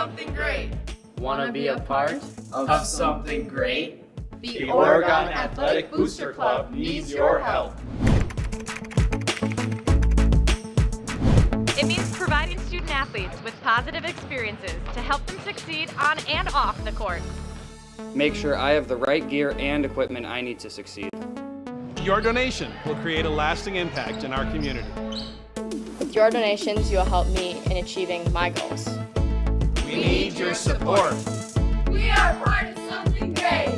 something great. Want to be a part of something great? The Oregon Athletic Booster Club needs your help. It means providing student athletes with positive experiences to help them succeed on and off the court. Make sure I have the right gear and equipment I need to succeed. Your donation will create a lasting impact in our community. With your donations, you will help me in achieving my goals. We need your support. We are part of something great.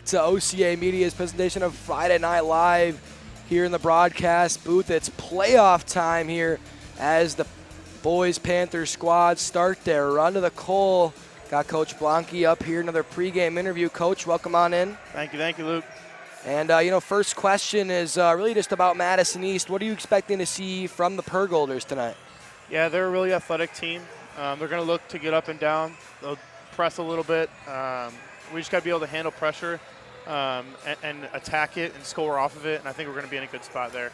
To OCA Media's presentation of Friday Night Live here in the broadcast booth. It's playoff time here as the boys Panthers squad start their run to the Cole. Got Coach Blanke up here, another pregame interview. Coach, welcome on in. Thank you, Luke. And, first question is really just about Madison East. What are you expecting to see from the Purgolders tonight? Yeah, they're a really athletic team. They're going to look to get up and down. They'll press a little bit. We just got to be able to handle pressure and attack it and score off of it, and I think we're going to be in a good spot there.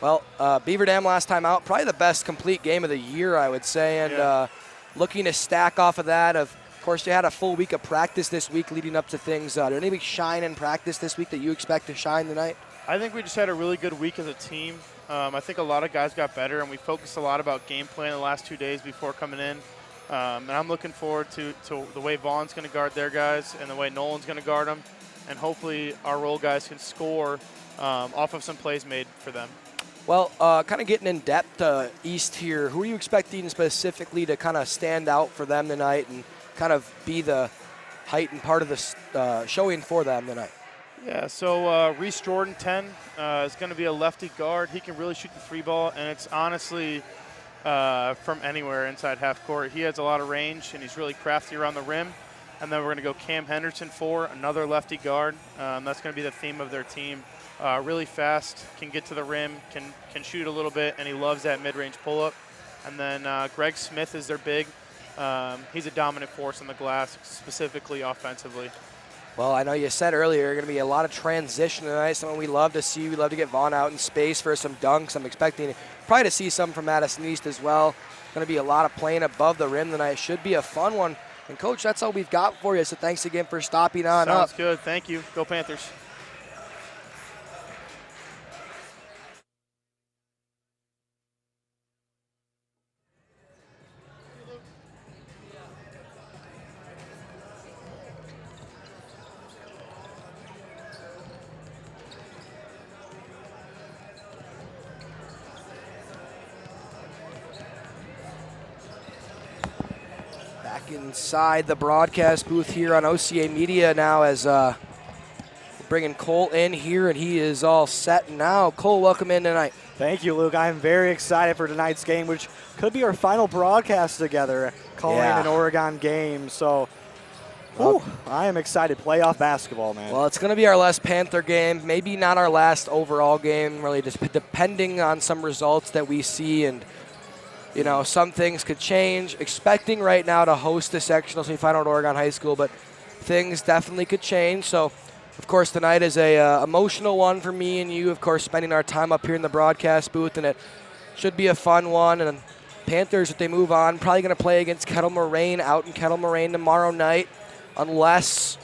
Well, Beaver Dam last time out, probably the best complete game of the year, I would say, and looking to stack off of that. Of course, you had a full week of practice this week leading up to things. Did any shine in practice this week that you expect to shine tonight? I think we just had a really good week as a team. I think a lot of guys got better, and we focused a lot about game plan the last 2 days before coming in. And I'm looking forward to the way Vaughn's going to guard their guys and the way Nolan's going to guard them. And hopefully our role guys can score off of some plays made for them. Well, kind of getting in depth East here, who are you expecting specifically to kind of stand out for them tonight and kind of be the height and part of the showing for them tonight? Yeah, so Reese Jordan, 10, is going to be a lefty guard. He can really shoot the three ball, and it's honestly from anywhere inside half court. He has a lot of range, and he's really crafty around the rim. And then we're going to go Cam Henderson, 4, another lefty guard. That's going to be the theme of their team. Really fast, can get to the rim, can shoot a little bit, and he loves that mid-range pull-up. And then Greg Smith is their big. He's a dominant force on the glass, specifically offensively. Well, I know you said earlier going to be a lot of transition tonight, something we love to see. We love to get Vaughn out in space for some dunks. I'm expecting probably to see some from Madison East as well. Going to be a lot of playing above the rim tonight. Should be a fun one. And, Coach, that's all we've got for you, so thanks again for stopping on up. Sounds good. Thank you. Go Panthers. Inside the broadcast booth here on OCA Media now as we're bringing Cole in here, and he is all set now. Cole, welcome in tonight. Thank you, Luke. I'm very excited for tonight's game, which could be our final broadcast together, calling an Oregon game. So, I am excited. Playoff basketball, man. Well, it's going to be our last Panther game, maybe not our last overall game, really just depending on some results that we see, and some things could change. Expecting right now to host the sectional semifinal at Oregon High School, but things definitely could change. So, of course, tonight is a emotional one for me and you, of course, spending our time up here in the broadcast booth, and it should be a fun one. And Panthers, if they move on, probably going to play against Kettle Moraine out in Kettle Moraine tomorrow night, unless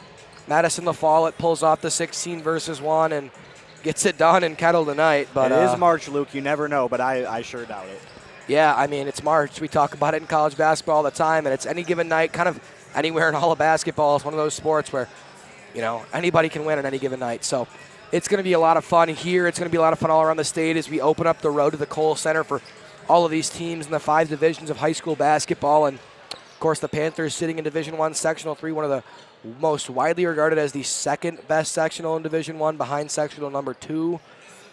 Madison La Follette pulls off the 16 versus 1 and gets it done in Kettle tonight. But it is March, Luke. You never know, but I sure doubt it. Yeah, I mean, it's March. We talk about it in college basketball all the time, and it's any given night, kind of anywhere in all of basketball. It's one of those sports where, anybody can win on any given night. So it's going to be a lot of fun here. It's going to be a lot of fun all around the state as we open up the road to the Cole Center for all of these teams in the 5 divisions of high school basketball. And, of course, the Panthers sitting in Division I Sectional 3, one of the most widely regarded as the second best sectional in Division I behind sectional number 2.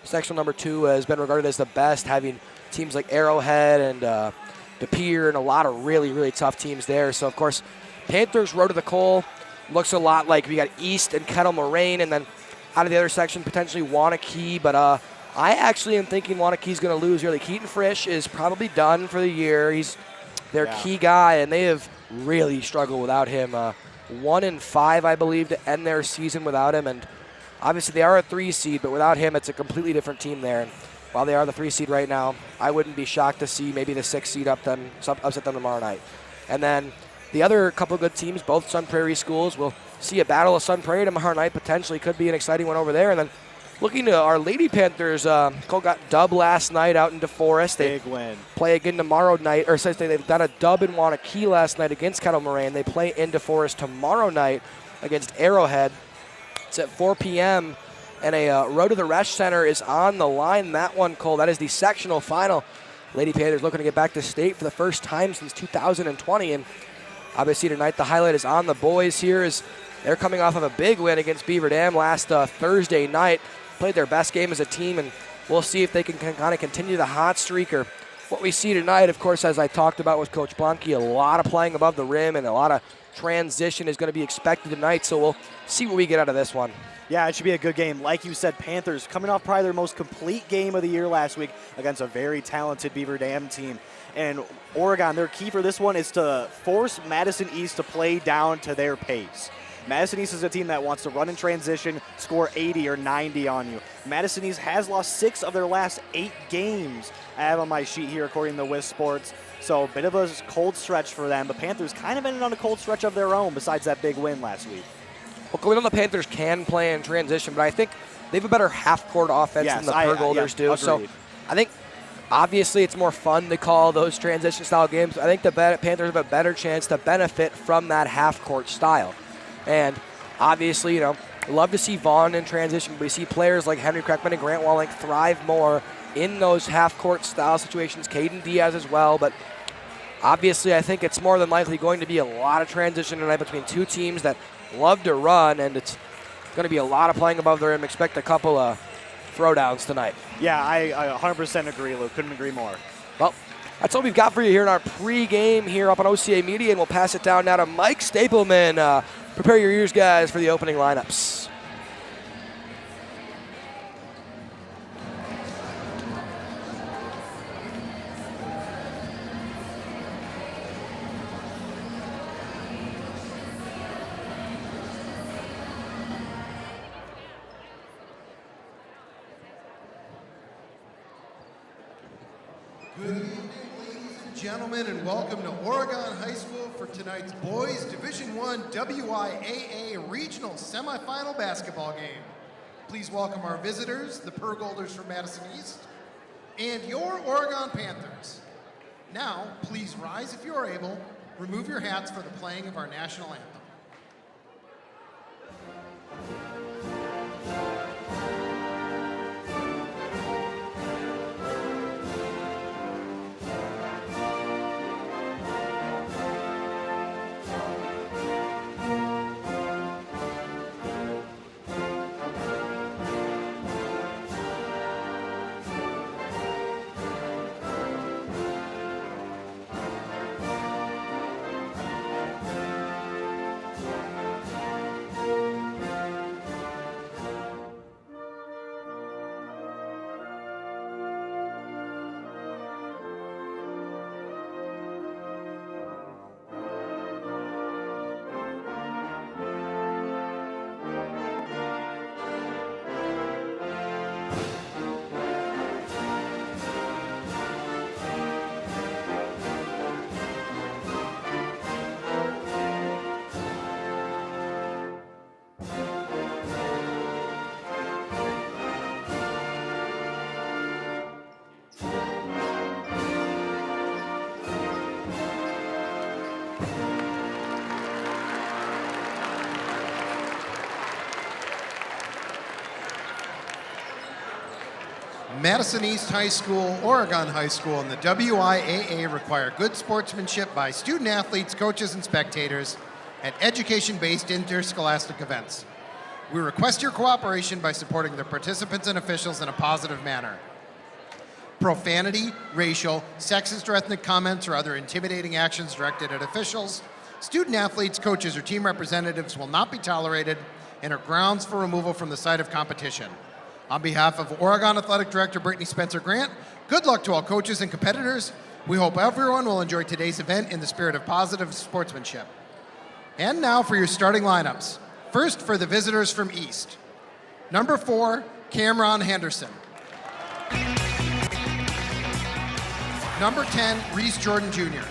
Sectional number 2 has been regarded as the best, having teams like Arrowhead and De Pere and a lot of really, really tough teams there. So, of course, Panthers road to the Cole looks a lot like we got East and Kettle Moraine, and then out of the other section, potentially Wanakee. But I actually am thinking Wanakee's going to lose early. Keaton Frisch is probably done for the year. He's their key guy, and they have really struggled without him. 1-5, I believe, to end their season without him. And obviously they are a 3 seed, but without him, it's a completely different team there. And while they are the 3 seed right now, I wouldn't be shocked to see maybe the 6 seed upset them tomorrow night. And then the other couple good teams, both Sun Prairie schools, will see a battle of Sun Prairie tomorrow night. Potentially could be an exciting one over there. And then looking to our Lady Panthers, Cole got dub last night out in DeForest. Big win. Play again tomorrow night, or since they've got a dub in Wanakee last night against Kettle Moraine. They play in DeForest tomorrow night against Arrowhead. It's at 4 p.m. and a road to the Resch Center is on the line. That one, Cole, that is the sectional final. Lady Panthers looking to get back to state for the first time since 2020, and obviously tonight the highlight is on the boys here as they're coming off of a big win against Beaver Dam last Thursday night. Played their best game as a team, and we'll see if they can kind of continue the hot streak or what we see tonight. Of course, as I talked about with Coach Blanke, a lot of playing above the rim and a lot of transition is going to be expected tonight, so we'll see what we get out of this one. Yeah, it should be a good game. Like you said, Panthers coming off probably their most complete game of the year last week against a very talented Beaver Dam team. And Oregon, their key for this one is to force Madison East to play down to their pace. Madison East is a team that wants to run in transition, score 80 or 90 on you. Madison East has lost 6 of their last 8 games. I have on my sheet here according to Wiz Sports. So a bit of a cold stretch for them, but Panthers kind of ended on a cold stretch of their own besides that big win last week. Well, we know the Panthers can play in transition, but I think they have a better half-court offense than the Purgolders do. Agreed. So I think obviously it's more fun to call those transition-style games. I think the Panthers have a better chance to benefit from that half-court style. And obviously, you know, love to see Vaughn in transition, but we see players like Henry Kreckman and Grant Walling thrive more in those half-court style situations. Caden Diaz as well, but obviously I think it's more than likely going to be a lot of transition tonight between two teams that love to run, and it's going to be a lot of playing above the rim. Expect a couple of throwdowns tonight. Yeah, I 100% agree, Luke. Couldn't agree more. Well, that's all we've got for you here in our pregame here up on OCA Media, and we'll pass it down now to Mike Stapleman. Prepare your ears, guys, for the opening lineups. Good evening, ladies and gentlemen, and welcome to Oregon High School for tonight's Boys Division I WIAA Regional Semifinal Basketball game. Please welcome our visitors, the Purgolders from Madison East, and your Oregon Panthers. Now, please rise if you are able. Remove your hats for the playing of our national anthem. Madison East High School, Oregon High School, and the WIAA require good sportsmanship by student athletes, coaches, and spectators at education-based interscholastic events. We request your cooperation by supporting the participants and officials in a positive manner. profanity, racial, sexist or ethnic comments, or other intimidating actions directed at officials, student athletes, coaches, or team representatives will not be tolerated and are grounds for removal from the site of competition. On behalf of Oregon Athletic Director Brittany Spencer Grant, good luck to all coaches and competitors. We hope everyone will enjoy today's event in the spirit of positive sportsmanship. And now for your starting lineups. First, for the visitors from East. Number 4, Cameron Henderson. Number 10, Reese Jordan Jr.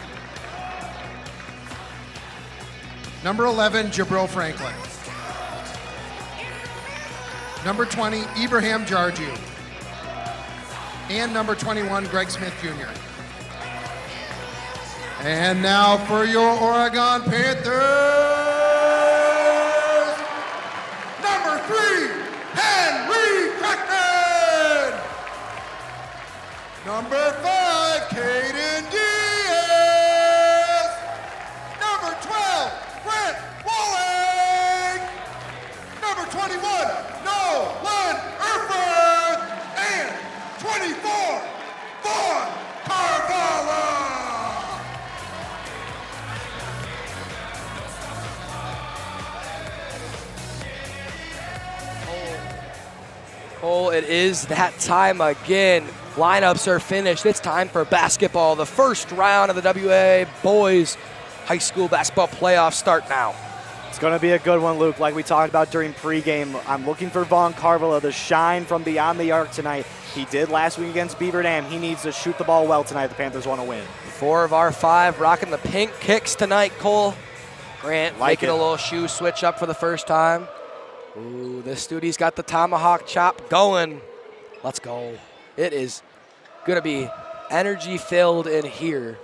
Number 11, Jabril Franklin. Number 20, Ibrahim Jarju. And number 21, Greg Smith Jr. And now for your Oregon Panthers, number 3, Henry Crackman. Number 5, Caden Diaz. Number 12, Brent Walling. Number 21, Nolan Erfurth. And 24, Vaughn Carvalho. Oh, it is that time again. Lineups are finished. It's time for basketball. The first round of the WA Boys High School Basketball Playoffs start now. It's going to be a good one, Luke. Like we talked about during pregame, I'm looking for Vaughn Carvalho to shine from beyond the arc tonight. He did last week against Beaver Dam. He needs to shoot the ball well tonight if the Panthers want to win. 4 of our 5 rocking the pink kicks tonight, Cole. Grant making a little shoe switch up for the first time. Ooh, this dude's got the tomahawk chop going. Let's go. It is going to be energy-filled in here.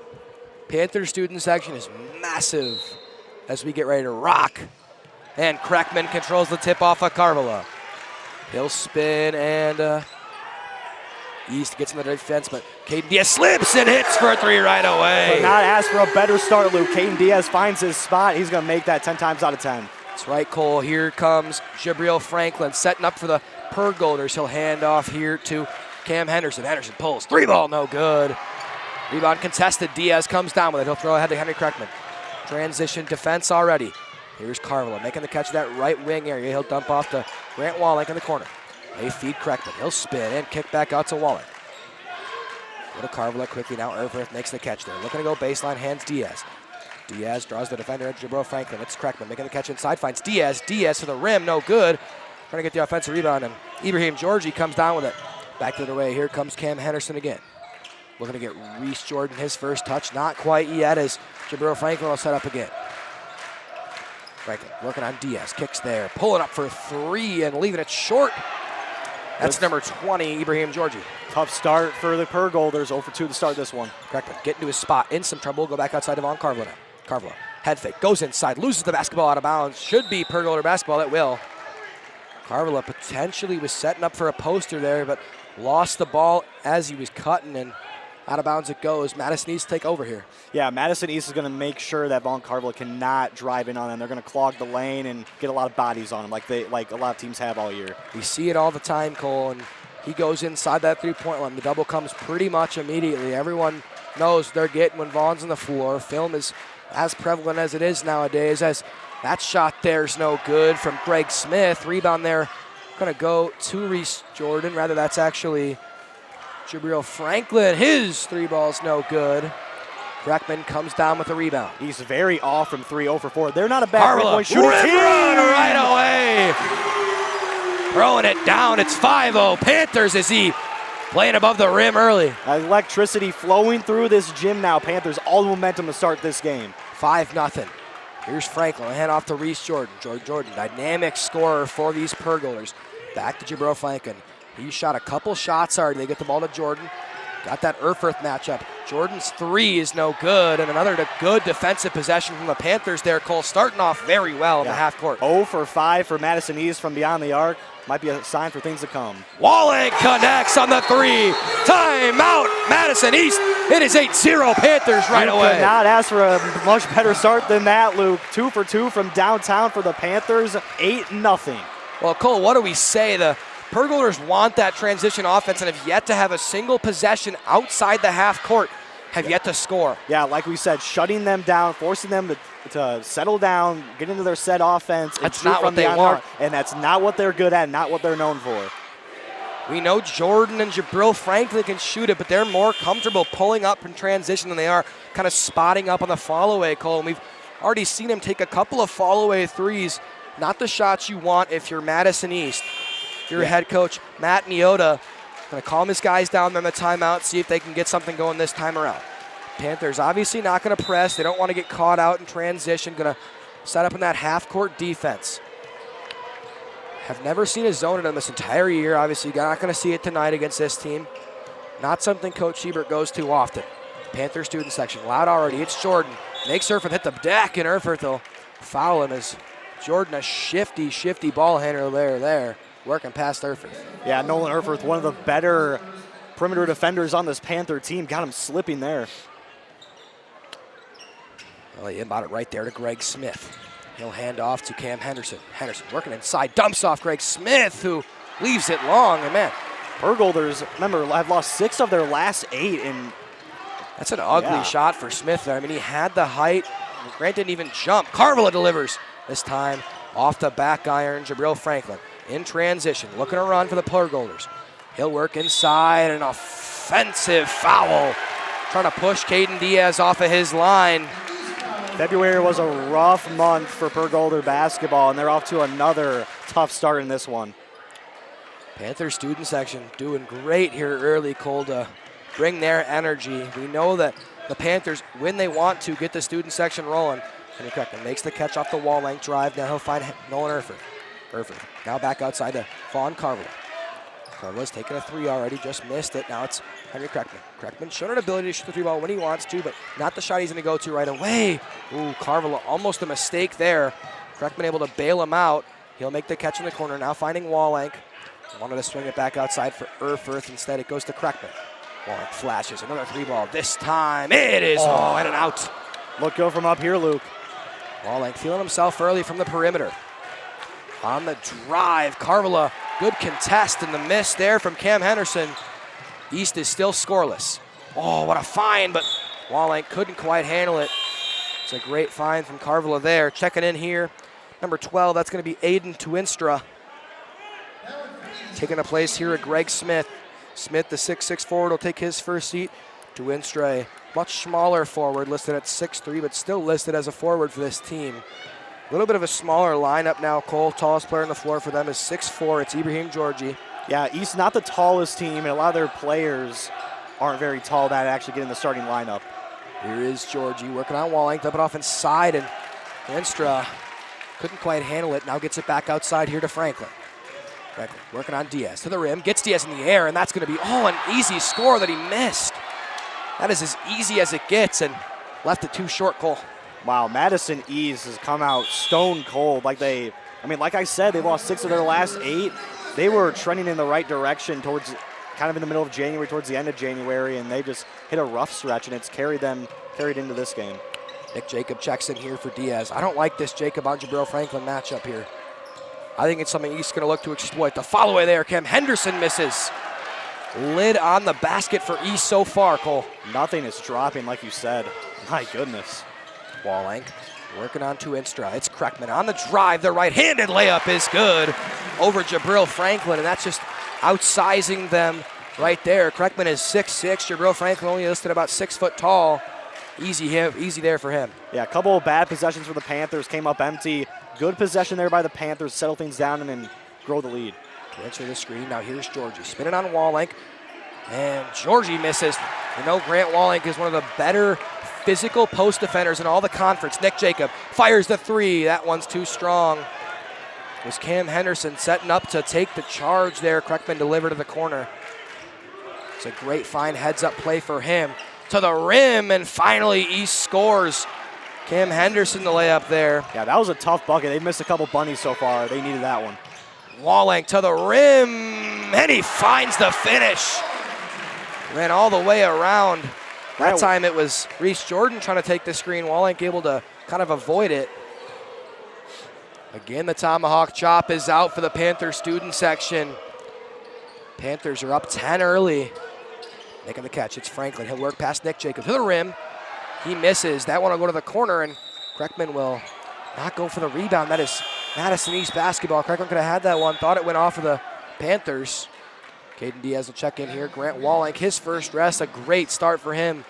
Panther student section is massive as we get ready to rock. And Crackman controls the tip off of Carvalho. He'll spin and East gets in the defense, but Caden Diaz slips and hits for a 3 right away. Could not ask for a better start, Luke. Caden Diaz finds his spot. He's going to make that 10 times out of 10. That's right, Cole. Here comes Jabril Franklin setting up for the Purgolders. He'll hand off here to Cam Henderson. Henderson pulls. 3 ball, no good. Rebound contested. Diaz comes down with it. He'll throw ahead to Henry Crackman. Transition defense already. Here's Carvalho making the catch of that right wing area. He'll dump off to Grant Wallach in the corner. They feed Crackman. He'll spin and kick back out to Wallach. Go to Carvalho quickly now. Erfurth makes the catch there. Looking to go baseline, hands Diaz. Diaz draws the defender at Jabril Franklin. It's Crackman making the catch inside, finds Diaz. Diaz to the rim, no good. Trying to get the offensive rebound, and Ibrahim Georgie comes down with it. Back to the way, here comes Cam Henderson again. Looking to get Reese Jordan his first touch. Not quite yet as Jabril Franklin will set up again. Franklin working on Diaz, kicks there. Pulling up for 3 and leaving it short. That's number 20, Ibrahim Georgie. Tough start for the Purgolders, 0 for 2 to start this one. Crackman getting to his spot, in some trouble. Go back outside of Vaughn Carvalho now. Carvalho, head fake, goes inside, loses the basketball out of bounds. Should be Purgolder basketball, it will. Carvalho potentially was setting up for a poster there, but lost the ball as he was cutting, and out of bounds it goes. Madison East take over here. Yeah, Madison East is going to make sure that Vaughn Carvalho cannot drive in on them. They're going to clog the lane and get a lot of bodies on them like a lot of teams have all year. We see it all the time, Cole, and he goes inside that three-point line. The double comes pretty much immediately. Everyone knows they're getting when Vaughn's on the floor. Film is as prevalent as it is nowadays, as that shot there's no good from Greg Smith. Rebound there going to go to Reese Jordan. Rather, that's actually Jabril Franklin. His 3 ball's no good. Crackman comes down with the rebound. He's very off from 3, 0 for 4. They're not a bad three-point shooting team. Run right away. Throwing it down. It's 5-0 Panthers as he playing above the rim early. Electricity flowing through this gym now. Panthers all the momentum to start this game. 5-0. Here's Franklin, hand off to Reese Jordan. Jordan, dynamic scorer for these Purgolders. Back to Jabril Franklin. He shot a couple shots already. They get the ball to Jordan. Got that Erfurth matchup. Jordan's 3 is no good, and another good defensive possession from the Panthers there, Cole, starting off very well in the half court. 0 for 5 for Madison East from beyond the arc. Might be a sign for things to come. Wallach connects on the 3. Timeout, Madison East. It is 8-0 Panthers right away. Could not ask for a much better start than that, Luke. 2 for 2 from downtown for the Panthers. 8-0. Well, Cole, what do we say? The Purgolders want that transition offense and have yet to have a single possession outside the half court, have yet to score. Yeah, like we said, shutting them down, forcing them to settle down, get into their set offense. That's not what they want. And that's not what they're good at, not what they're known for. We know Jordan and Jabril Franklin can shoot it, but they're more comfortable pulling up in transition than they are kind of spotting up on the fall-away, Cole. And we've already seen him take a couple of fall-away threes. Not the shots you want if you're Madison East. If you're head coach Matt Neota, going to calm his guys down on the timeout, see if they can get something going this time around. Panthers obviously not going to press. They don't want to get caught out in transition. Going to set up in that half-court defense. Have never seen a zone in them this entire year. Obviously, you're not going to see it tonight against this team. Not something Coach Hebert goes to often. Panther student section, loud already. It's Jordan. Makes Erfurth hit the deck, and Erfurth will foul him as Jordan, a shifty ball handler there, working past Erfurth. Yeah, Nolan Erfurth, one of the better perimeter defenders on this Panther team. Got him slipping there. Well, he inbound it right there to Greg Smith. He'll hand off to Cam Henderson. Henderson working inside, dumps off Greg Smith, who leaves it long. And man, Purgolders, remember, have lost 6 of their last 8. And that's an ugly shot for Smith there. I mean, he had the height. Grant didn't even jump. Carvala delivers. This time off the back iron, Jabril Franklin in transition, looking to run for the Purgolders. He'll work inside, an offensive foul. Trying to push Caden Diaz off of his line. February was a rough month for Purgolder basketball, and they're off to another tough start in this one. Panther student section doing great here early, Cole, to bring their energy. We know that the Panthers, when they want to, get the student section rolling. Henry Kreckman makes the catch off the wall length drive. Now he'll find Nolan Erfurth. Erfurth now back outside to Vaughn Carvala. Carvala's taken a 3 already, just missed it. Now it's Henry Kreckman. Kreckman showed an ability to shoot the 3 ball when he wants to, but not the shot he's going to go to right away. Ooh, Carvala, almost a mistake there. Kreckman able to bail him out. He'll make the catch in the corner, now finding Wallenk. Wanted to swing it back outside for Erfurth. Instead, it goes to Kreckman. Wallenk flashes, another 3 ball. This time, it is and an out. Look go from up here, Luke. Wallenk feeling himself early from the perimeter. On the drive, Carvala, good contest, and the miss there from Cam Henderson. East is still scoreless. Oh, what a find, but Wallenk couldn't quite handle it. It's a great find from Carvala there. Checking in here, number 12, that's going to be Aiden Tuinstra. Taking a place here at Greg Smith. Smith, the 6'6" forward, will take his first seat. Tuinstra, a much smaller forward, listed at 6'3", but still listed as a forward for this team. A little bit of a smaller lineup now. Cole, tallest player on the floor for them, is 6'4". It's Ibrahim Georgie. Yeah, East not the tallest team, and a lot of their players aren't very tall that actually get in the starting lineup. Here is Georgie working on Wallenk, dump it off inside, and Tuinstra couldn't quite handle it. Now gets it back outside here to Franklin. Franklin working on Diaz to the rim, gets Diaz in the air, and that's going to be, an easy score that he missed. That is as easy as it gets, and left it too short, Cole. Wow, Madison East has come out stone cold. Like I said, they've lost 6 of their last 8. They were trending in the right direction towards kind of in the middle of January, towards the end of January, and they just hit a rough stretch, and it's carried into this game. Nick Jacob checks in here for Diaz. I don't like this Jacob on Jabril Franklin matchup here. I think it's something East's going to look to exploit. The follow-away there, Cam Henderson misses. Lid on the basket for East so far, Cole. Nothing is dropping, like you said. My goodness. Wallenk working on Tuinstra. It's Kreckman on the drive. The right-handed layup is good over Jabril Franklin, and that's just outsizing them right there. Kreckman is 6'6". Jabril Franklin only listed about 6 foot tall. Easy there for him. Yeah, a couple of bad possessions for the Panthers. Came up empty. Good possession there by the Panthers. Settle things down and then grow the lead. To enter the screen, now here's Georgie. Spinning on Wallenk, and Georgie misses. You know Grant Wallenk is one of the better physical post defenders in all the conference. Nick Jacob fires the 3. That one's too strong. It was Cam Henderson setting up to take the charge there. Kreckman delivered to the corner. It's a great fine heads-up play for him. To the rim, and finally East scores. Cam Henderson the layup there. Yeah, that was a tough bucket. They've missed a couple bunnies so far. They needed that one. Wallenk to the rim, and he finds the finish. Ran all the way around. That time it was Reese Jordan trying to take the screen. Wallenk able to kind of avoid it. Again, the tomahawk chop is out for the Panther student section. Panthers are up 10 early. Making the catch, it's Franklin. He'll work past Nick Jacob to the rim. He misses. That one will go to the corner, and Kreckman will not go for the rebound. That is Madison East basketball. Kreckman could have had that one. Thought it went off of the Panthers. Caden Diaz will check in here. Grant Wallenk, his first rest. A great start for him.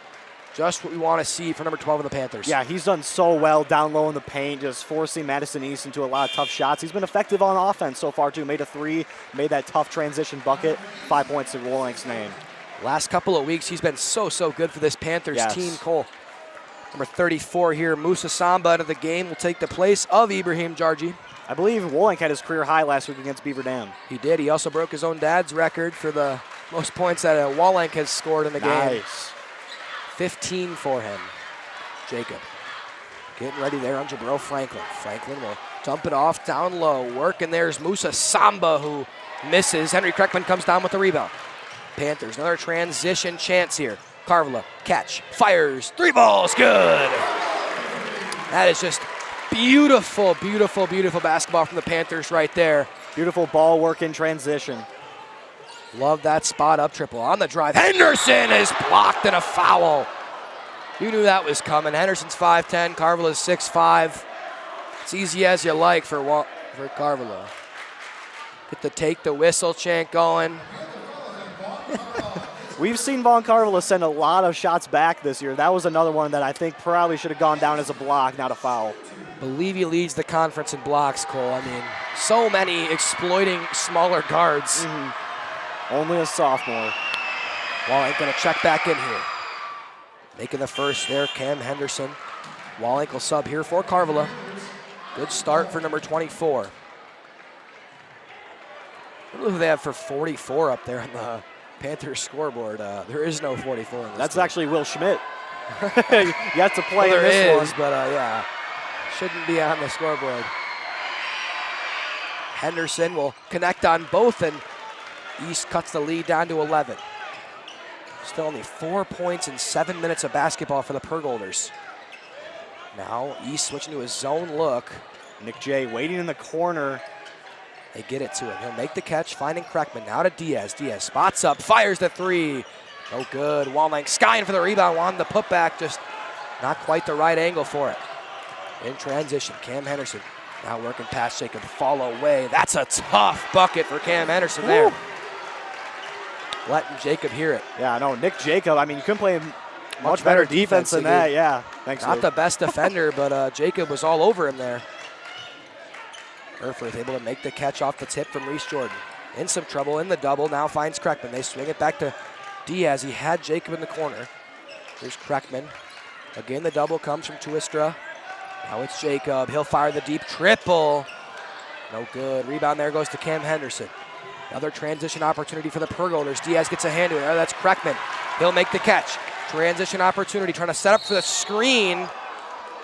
Just what we want to see for number 12 of the Panthers. Yeah, he's done so well down low in the paint, just forcing Madison East into a lot of tough shots. He's been effective on offense so far, too. Made a 3, made that tough transition bucket. 5 points in Wallenk's name. Last couple of weeks, he's been so good for this Panthers team, Cole. Number 34 here, Musa Samba into the game, will take the place of Ibrahim Jarji. I believe Wallenk had his career high last week against Beaver Dam. He did. He also broke his own dad's record for the most points that Wallenk has scored in the game. Nice. 15 for him. Jacob getting ready there on Jabril Franklin. Franklin will dump it off down low. Work, and there's Musa Samba who misses. Henry Kreckman comes down with the rebound. Panthers, another transition chance here. Carvala, catch, fires, 3 balls, good. That is just beautiful, beautiful, beautiful basketball from the Panthers right there. Beautiful ball work in transition. Love that spot up triple on the drive. Henderson is blocked and a foul. You knew that was coming. Henderson's 5'10", Carvala's 6'5". It's easy as you like for Carvala. Get the take the whistle chant going. We've seen Vaughn Carvala send a lot of shots back this year. That was another one that I think probably should have gone down as a block, not a foul. Believe he leads the conference in blocks, Cole. I mean, so many exploiting smaller guards. Only a sophomore. Wallenk gonna check back in here. Making the first there, Cam Henderson. Wallenk will sub here for Carvala. Good start for number 24. I don't know who they have for 44 up there on the Panthers scoreboard. There is no 44 in this That's team. actually Will Schmidt. You have to play well, this one. but yeah, shouldn't be on the scoreboard. Henderson will connect on both, and East cuts the lead down to 11. Still only 4 points in 7 minutes of basketball for the Purgolders. Now East switching to a zone look. Nick J waiting in the corner. They get it to him. He'll make the catch, finding Kreckman. Now to Diaz. Diaz spots up, fires the 3. No good. Wallenk skying for the rebound. Wanted the putback, just not quite the right angle for it. In transition, Cam Henderson now working past Jacob. Fall away. That's a tough bucket for Cam Henderson there. Letting Jacob hear it. Yeah, no, Nick Jacob, I mean, you couldn't play much better defense than that. Yeah, thanks. Not the best defender, but Jacob was all over him there. Erfurth able to make the catch off the tip from Reese Jordan. In some trouble in the double, now finds Kreckman. They swing it back to Diaz. He had Jacob in the corner. Here's Kreckman. Again, the double comes from Tuistra. Now it's Jacob. He'll fire the deep triple. No good. Rebound there goes to Cam Henderson. Another transition opportunity for the Purgolders. Diaz gets a hand to it. That's Kreckman. He'll make the catch. Transition opportunity, trying to set up for the screen.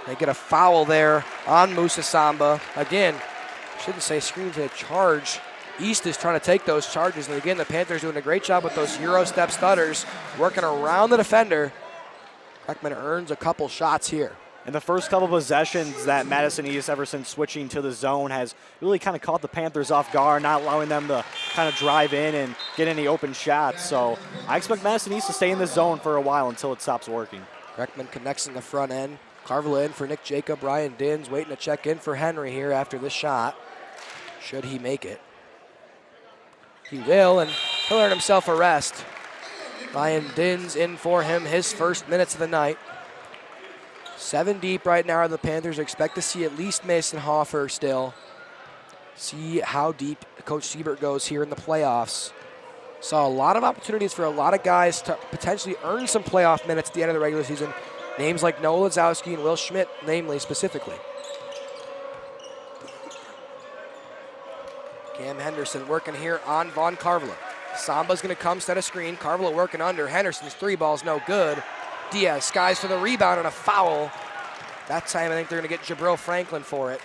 They get a foul there on Musa Samba. Again, shouldn't say screen to charge. East is trying to take those charges. And again, the Panthers doing a great job with those Euro step stutters, working around the defender. Kreckman earns a couple shots here. And the first couple possessions that Madison East, ever since switching to the zone, has really kind of caught the Panthers off guard, not allowing them to kind of drive in and get any open shots. So I expect Madison East to stay in the zone for a while until it stops working. Kreckman connects in the front end. Carvala in for Nick Jacob. Ryan Dins waiting to check in for Henry here after this shot. Should he make it? He will, and he'll earn himself a rest. Ryan Dins in for him, his first minutes of the night. 7 deep right now are the Panthers. Expect to see at least Mason Hoffer still. See how deep Coach Siebert goes here in the playoffs. Saw a lot of opportunities for a lot of guys to potentially earn some playoff minutes at the end of the regular season. Names like Noah Lazowski and Will Schmidt, namely, specifically. Cam Henderson working here on Vaughn Carvala. Samba's going to come, set a screen. Carvala working under. Henderson's 3 balls, no good. Diaz skies for the rebound and a foul. That time I think they're going to get Jabril Franklin for it.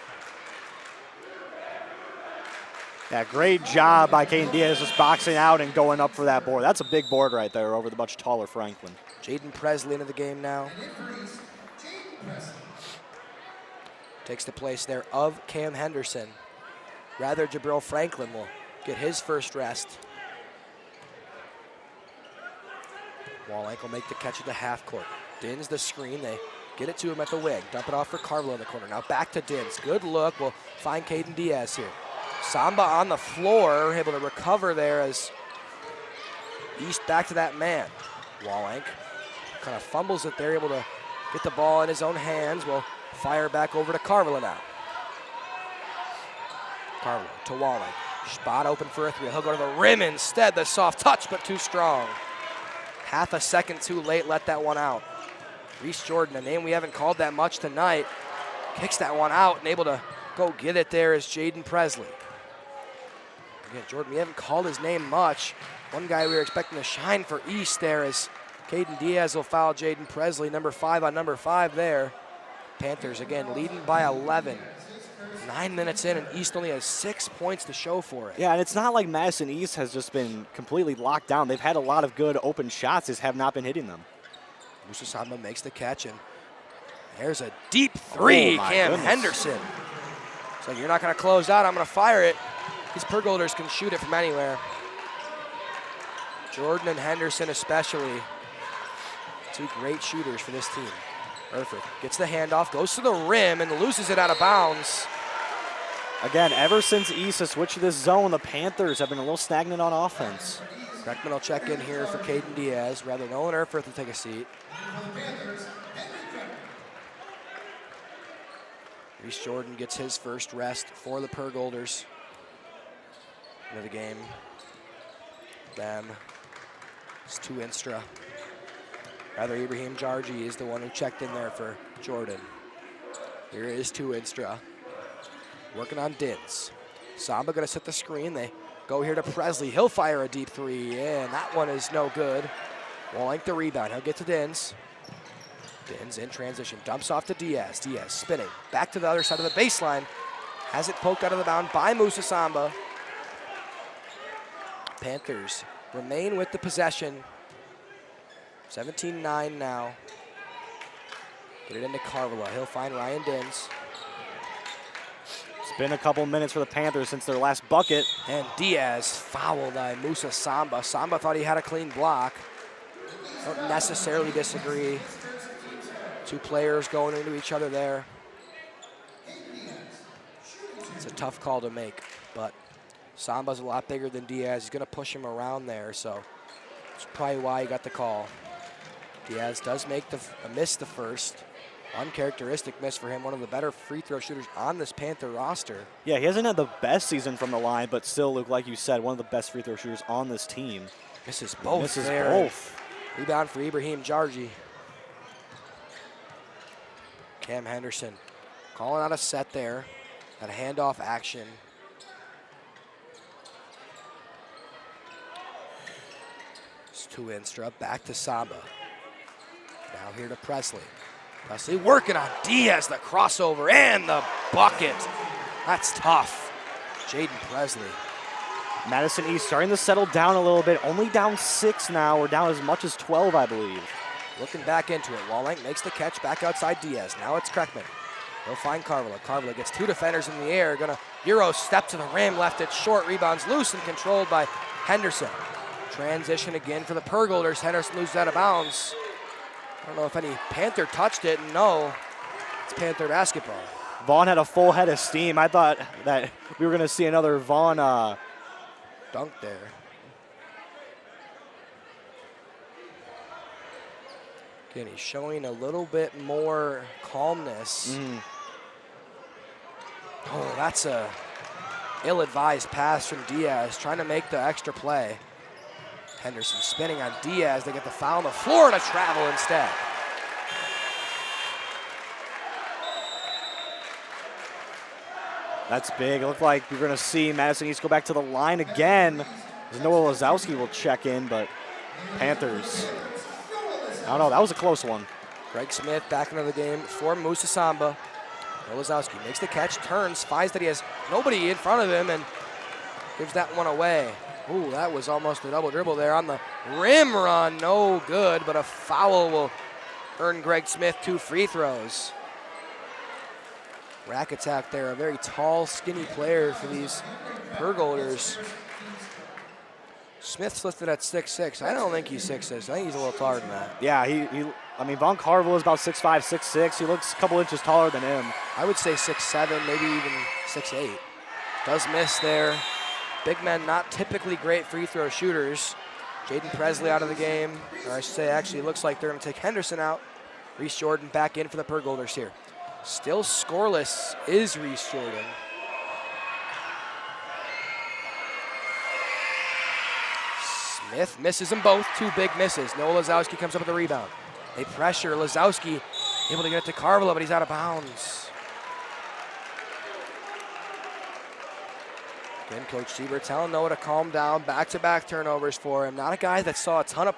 Yeah, great job by Caden Diaz just boxing out and going up for that board. That's a big board right there over the much taller Franklin. Jaden Presley into the game now. Takes the place there of Cam Henderson. Rather, Jabril Franklin will get his first rest. Wallenk will make the catch at the half court. Dins the screen. They get it to him at the wing. Dump it off for Carlo in the corner. Now back to Dins. Good look. We'll find Caden Diaz here. Samba on the floor, able to recover there as East back to that man. Wallenk kind of fumbles it there, able to get the ball in his own hands. We'll fire back over to Carlo now. Carlo to Wallenk. Spot open for a three. He'll go to the rim instead. The soft touch, but too strong. Half a second too late, let that one out. Reese Jordan, a name we haven't called that much tonight, kicks that one out and able to go get it there is Jaden Presley. Again, Jordan, we haven't called his name much. One guy we were expecting to shine for East there is Caden Diaz will foul Jaden Presley, number 5 on number 5 there. Panthers, again, leading by 11. 9 minutes in, and East only has 6 points to show for it. Yeah, and it's not like Madison East has just been completely locked down. They've had a lot of good open shots, just have not been hitting them. Musa Samba makes the catch, and there's a deep three. Cam Henderson. It's like, you're not going to close out, I'm going to fire it. These Purgolders can shoot it from anywhere. Jordan and Henderson especially, 2 great shooters for this team. Erfurt gets the handoff, goes to the rim, and loses it out of bounds. Again, ever since East has switched to this zone, the Panthers have been a little stagnant on offense. Kreckman will check in here for Caden Diaz. Rather, Nolan Erfurt will take a seat. Reese Jordan gets his first rest for the Purgolders. Into the game. Them. It's 2 Instra. Rather, Ibrahim Jarji is the one who checked in there for Jordan. Here is 2 Instra. Working on Dins. Samba gonna set the screen. They go here to Presley. He'll fire a deep 3, and that one is no good. Wallenk the rebound. He'll get to Dins. Dins in transition. Dumps off to Diaz. Diaz spinning. Back to the other side of the baseline. Has it poked out of the bound by Musa Samba. Panthers remain with the possession. 17-9 now. Get it into Carvala. He'll find Ryan Dins. It's been a couple minutes for the Panthers since their last bucket. And Diaz fouled by Musa Samba. Samba thought he had a clean block. Don't necessarily disagree. 2 players going into each other there. It's a tough call to make, but Samba's a lot bigger than Diaz. He's gonna push him around there, so that's probably why he got the call. Diaz does make miss the first. Uncharacteristic miss for him, one of the better free throw shooters on this Panther roster. Yeah, he hasn't had the best season from the line, but still, Luke, like you said, one of the best free throw shooters on this team. Misses both. Misses there. both. Rebound for Ibrahim Jarji. Cam Henderson calling out a set there. Got a handoff action. It's 2 Instra, back to Samba. Now here to Presley. Presley working on Diaz, the crossover and the bucket. That's tough. Jaden Presley. Madison East starting to settle down a little bit. Only down 6 now. We're down as much as 12, I believe. Looking back into it. Wallenk makes the catch back outside Diaz. Now it's Kreckman. He'll find Carvala. Carvala gets 2 defenders in the air. Gonna Euro step to the rim, left it short. Rebounds loose and controlled by Henderson. Transition again for the Purgolders. Henderson loses out of bounds. I don't know if any Panther touched it. No, it's Panther basketball. Vaughn had a full head of steam. I thought that we were going to see another Vaughn dunk there. Again, he's showing a little bit more calmness. Oh, that's a ill-advised pass from Diaz, trying to make the extra play. Henderson spinning on Diaz. They get the foul on the floor and a travel instead. That's big. It looked like we're going to see Madison East go back to the line again. Noah Lazowski will check in, but Panthers. I don't know. That was a close one. Greg Smith back into the game for Musa Samba. Noah Lazowski makes the catch, turns, finds that he has nobody in front of him, and gives that one away. Ooh, that was almost a double dribble there on the rim run. No good, but a foul will earn Greg Smith 2 free throws. Rack attack there, a very tall, skinny player for these Purgolders. Smith's listed at 6'6". I don't think he's 6'6". I think he's a little taller than that. Yeah, I mean, Von Carville is about 6'5", 6'6". He looks a couple inches taller than him. I would say 6'7", maybe even 6'8". Does miss there. Big men not typically great free throw shooters. Jaden Presley out of the game. Or I should say, actually, it looks like they're going to take Henderson out. Reese Jordan back in for the Purgolders here. Still scoreless is Reese Jordan. Smith misses them both. 2 big misses. Noah Lazowski comes up with a rebound. They pressure. Lazowski able to get it to Carvilla, but he's out of bounds. Again, Coach Siebert telling Noah to calm down. Back-to-back turnovers for him. Not a guy that saw a ton of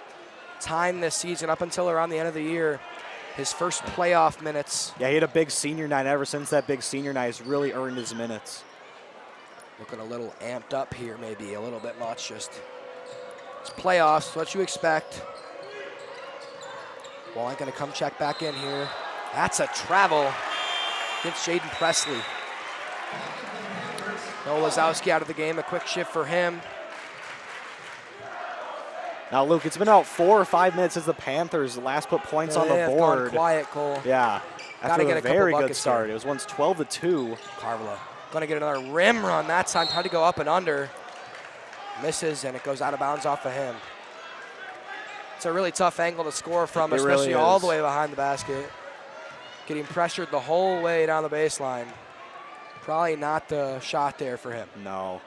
time this season up until around the end of the year. His first playoff minutes. Yeah, he had a big senior night. Ever since that big senior night, he's really earned his minutes. Looking a little amped up here, maybe a little bit much. Just it's playoffs, what you expect. Wallen going to come check back in here. That's a travel against Jaden Presley. Noah Lazowski out of the game. A quick shift for him. Now, Luke, it's been about 4 or 5 minutes since the Panthers last put points on the board. Gone quiet, Cole. Yeah. Gotta get a very couple good start. Here. It was once 12-2. Carvilla gonna get another rim run that time. Tried to go up and under. Misses, and it goes out of bounds off of him. It's a really tough angle to score from, especially really all the way behind the basket. Getting pressured the whole way down the baseline. Probably not the shot there for him. No.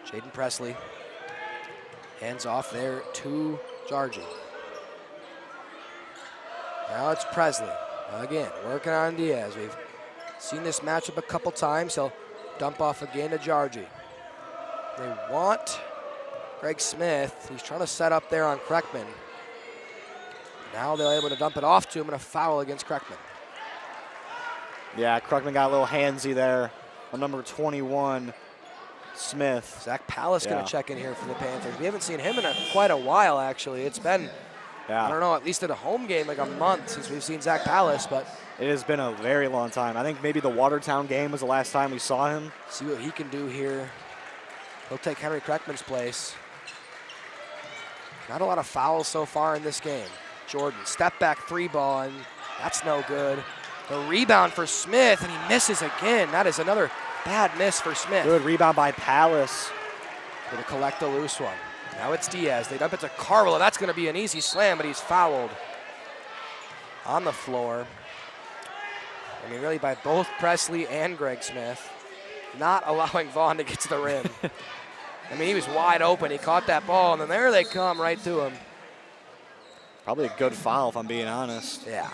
Jaden Presley. Hands off there to Jargi. Now it's Presley. Again, working on Diaz. We've seen this matchup a couple times. He'll dump off again to Jargi. They want Greg Smith. He's trying to set up there on Kreckman. Now they're able to dump it off to him and a foul against Kreckman. Yeah, Kreckman got a little handsy there on number 21, Smith. Zach Pallas going to check in here for the Panthers. We haven't seen him in quite a while, actually. It's been, I don't know, at least at a home game, like a month since we've seen Zach Pallas, but it has been a very long time. I think maybe the Watertown game was the last time we saw him. See what he can do here. He'll take Henry Kreckman's place. Not a lot of fouls so far in this game. Jordan, step back 3 ball, and that's no good. The rebound for Smith, and he misses again. That is another bad miss for Smith. Good rebound by Pallas. Going to collect a loose one. Now it's Diaz. They dump it to Carvilla. That's going to be an easy slam, but he's fouled on the floor. I mean, really by both Presley and Greg Smith. Not allowing Vaughn to get to the rim. I mean, he was wide open. He caught that ball, and then there they come right to him. Probably a good foul, if I'm being honest. Yeah.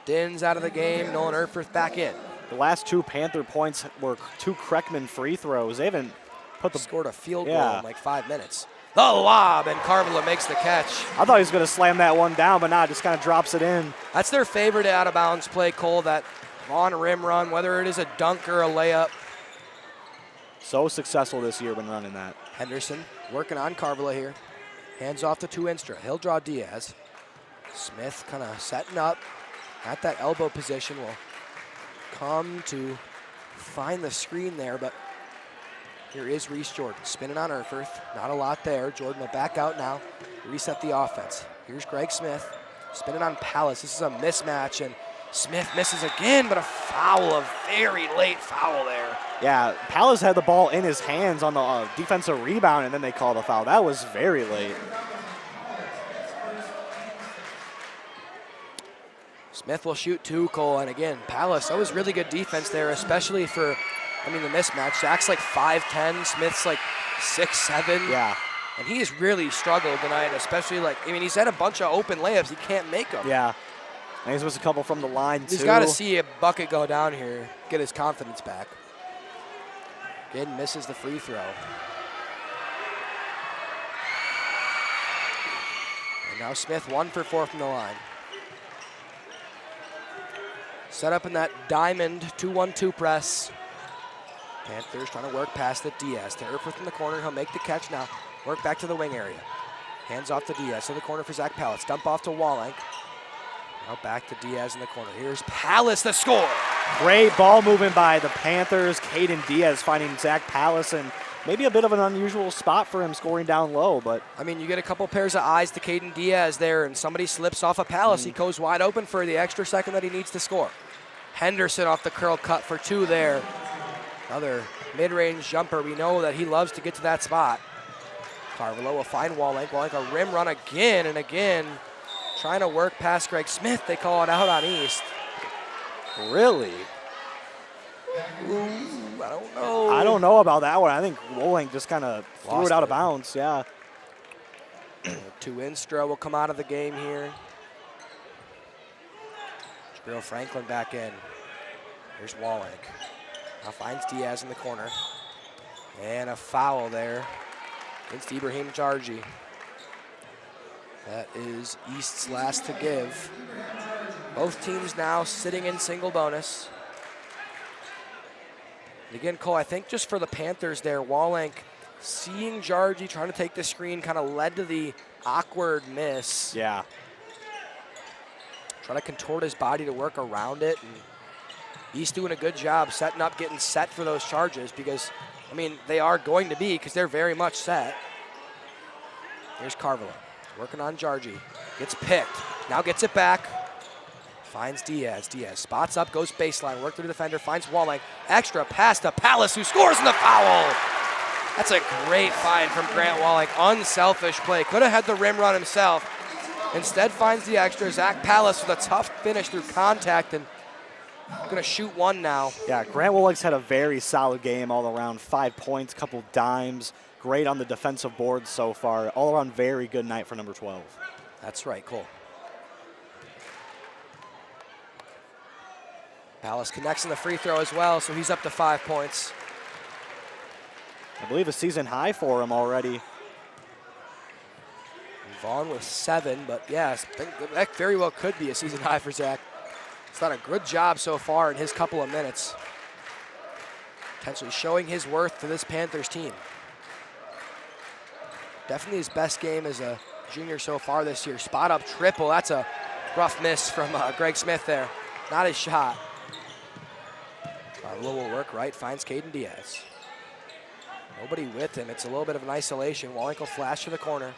Din's out of the game. Nolan Erfurth back in. The last 2 Panther points were 2 Kreckman free throws. They haven't scored a field goal in like 5 minutes. The lob, and Carvilla makes the catch. I thought he was going to slam that one down, but not, just kind of drops it in. That's their favorite out-of-bounds play, Cole, that on rim run, whether it is a dunk or a layup. So successful this year when running that. Henderson working on Carvilla here. Hands off to Instra. He'll draw Diaz. Smith kind of setting up at that elbow position. Will come to find the screen there, but here is Reese Jordan spinning on Erfurth. Not a lot there. Jordan will back out now. Reset the offense. Here's Greg Smith spinning on Pallas. This is a mismatch, and Smith misses again, but a foul, a very late foul there. Yeah, Pallas had the ball in his hands on the defensive rebound, and then they called a foul. That was very late. Smith will shoot 2, Cole, and again, Pallas, that was really good defense there, especially for, the mismatch. Zach's like 5'10", Smith's like 6'7". Yeah. And he has really struggled tonight, especially he's had a bunch of open layups. He can't make them. Yeah. And he's missed a couple from the line, too. He's got to see a bucket go down here, get his confidence back. Again, misses the free throw. And now Smith 1 for 4 from the line. Set up in that diamond 2-1-2 press. Panthers trying to work past it. Diaz to Erfurth in the corner. He'll make the catch now. Work back to the wing area. Hands off to Diaz to the corner for Zach Pallas. Dump off to Wallenk. Now back to Diaz in the corner. Here's Pallas, the score. Great ball movement by the Panthers. Caden Diaz finding Zach Pallas, and maybe a bit of an unusual spot for him scoring down low, but. I mean, you get a couple pairs of eyes to Caden Diaz there, and somebody slips off a Palace. He goes wide open for the extra second that he needs to score. Henderson off the curl cut for 2 there. Another mid-range jumper. We know that he loves to get to that spot. Carvalho will find Wallink. Wallink a rim run again and again. Trying to work past Greg Smith. They call it out on East. Really? Ooh, I don't know. I don't know about that one. I think Wallink just kind of threw it out of bounds, yeah. Instra will come out of the game here. Jabril Franklin back in. Here's Wallink. Now finds Diaz in the corner. And a foul there against Ibrahim Jarji. That is East's last to give. Both teams now sitting in single bonus. And again, Cole, I think just for the Panthers there, Wallink seeing Jarji trying to take the screen kind of led to the awkward miss. Yeah. Trying to contort his body to work around it. And East doing a good job setting up, getting set for those charges because, I mean, they are going to be because they're very much set. Here's Carvalho working on Jarji. Gets picked. Now gets it back. Finds Diaz. Diaz spots up, goes baseline, work through the defender, finds Wallink. Extra pass to Palace, who scores in the foul. That's a great find from Grant Wallink. Unselfish play. Could have had the rim run himself. Instead finds the extra. Zach Palace with a tough finish through contact and going to shoot one now. Yeah, Grant Wallink's had a very solid game all around. 5 points, couple dimes. Great on the defensive board so far. All around very good night for number 12. That's right, Cole. Palace connects in the free throw as well, so he's up to 5 points. I believe a season high for him already. Vaughn with 7, but yeah, that very well could be a season high for Zach. He's done a good job so far in his couple of minutes. Potentially showing his worth to this Panthers team. Definitely his best game as a junior so far this year. Spot up triple, that's a rough miss from Greg Smith there. Not his shot. Carvalho will work right, finds Caden Diaz. Nobody with him, it's a little bit of an isolation. Wallink will flash to the corner.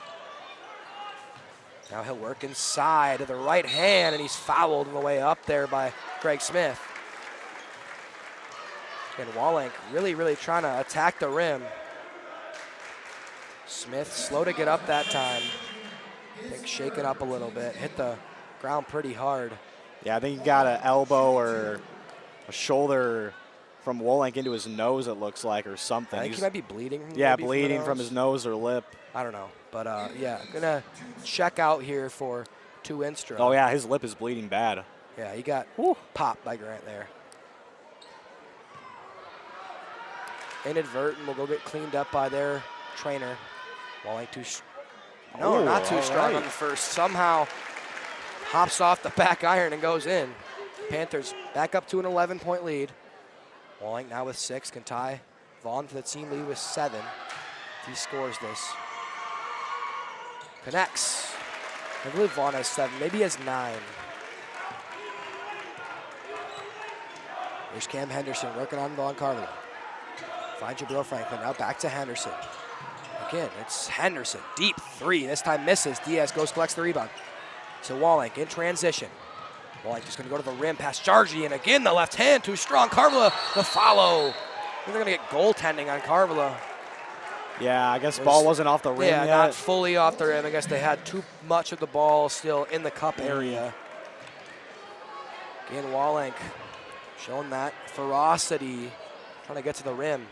Now he'll work inside to the right hand, and he's fouled on the way up there by Greg Smith. And Wallink really trying to attack the rim. Smith slow to get up that time. I think shaken up a little bit, hit the ground pretty hard. Yeah, I think he got an elbow or a shoulder from Wallink into his nose, it looks like, or something. I think he might be bleeding. Yeah, bleeding from his nose or lip. I don't know, but yeah, gonna check out here for Instra. Oh yeah, his lip is bleeding bad. Yeah, he got popped by Grant there. Inadvertent, will go get cleaned up by their trainer. Wallink not too strong on the first. Somehow hops off the back iron and goes in. Panthers back up to an 11-point lead. Wallink now with 6, can tie Vaughn for the team lead with 7. If he scores this. Connects. I believe Vaughn has 7, maybe he has 9. There's Cam Henderson working on Vaughn Carvalho. Finds Jabril Franklin, now back to Henderson. Again, it's Henderson, deep 3, this time misses. Diaz goes, collects the rebound. So Wallink in transition. Wallink just gonna go to the rim past Jarji, and again the left hand, too strong. Carvalho, the follow. I think they're gonna get goaltending on Carvalho. Yeah, I guess the ball wasn't off the rim yet. Not fully off the rim. I guess they had too much of the ball still in the cup area. Again, Wallink showing that ferocity, trying to get to the rim.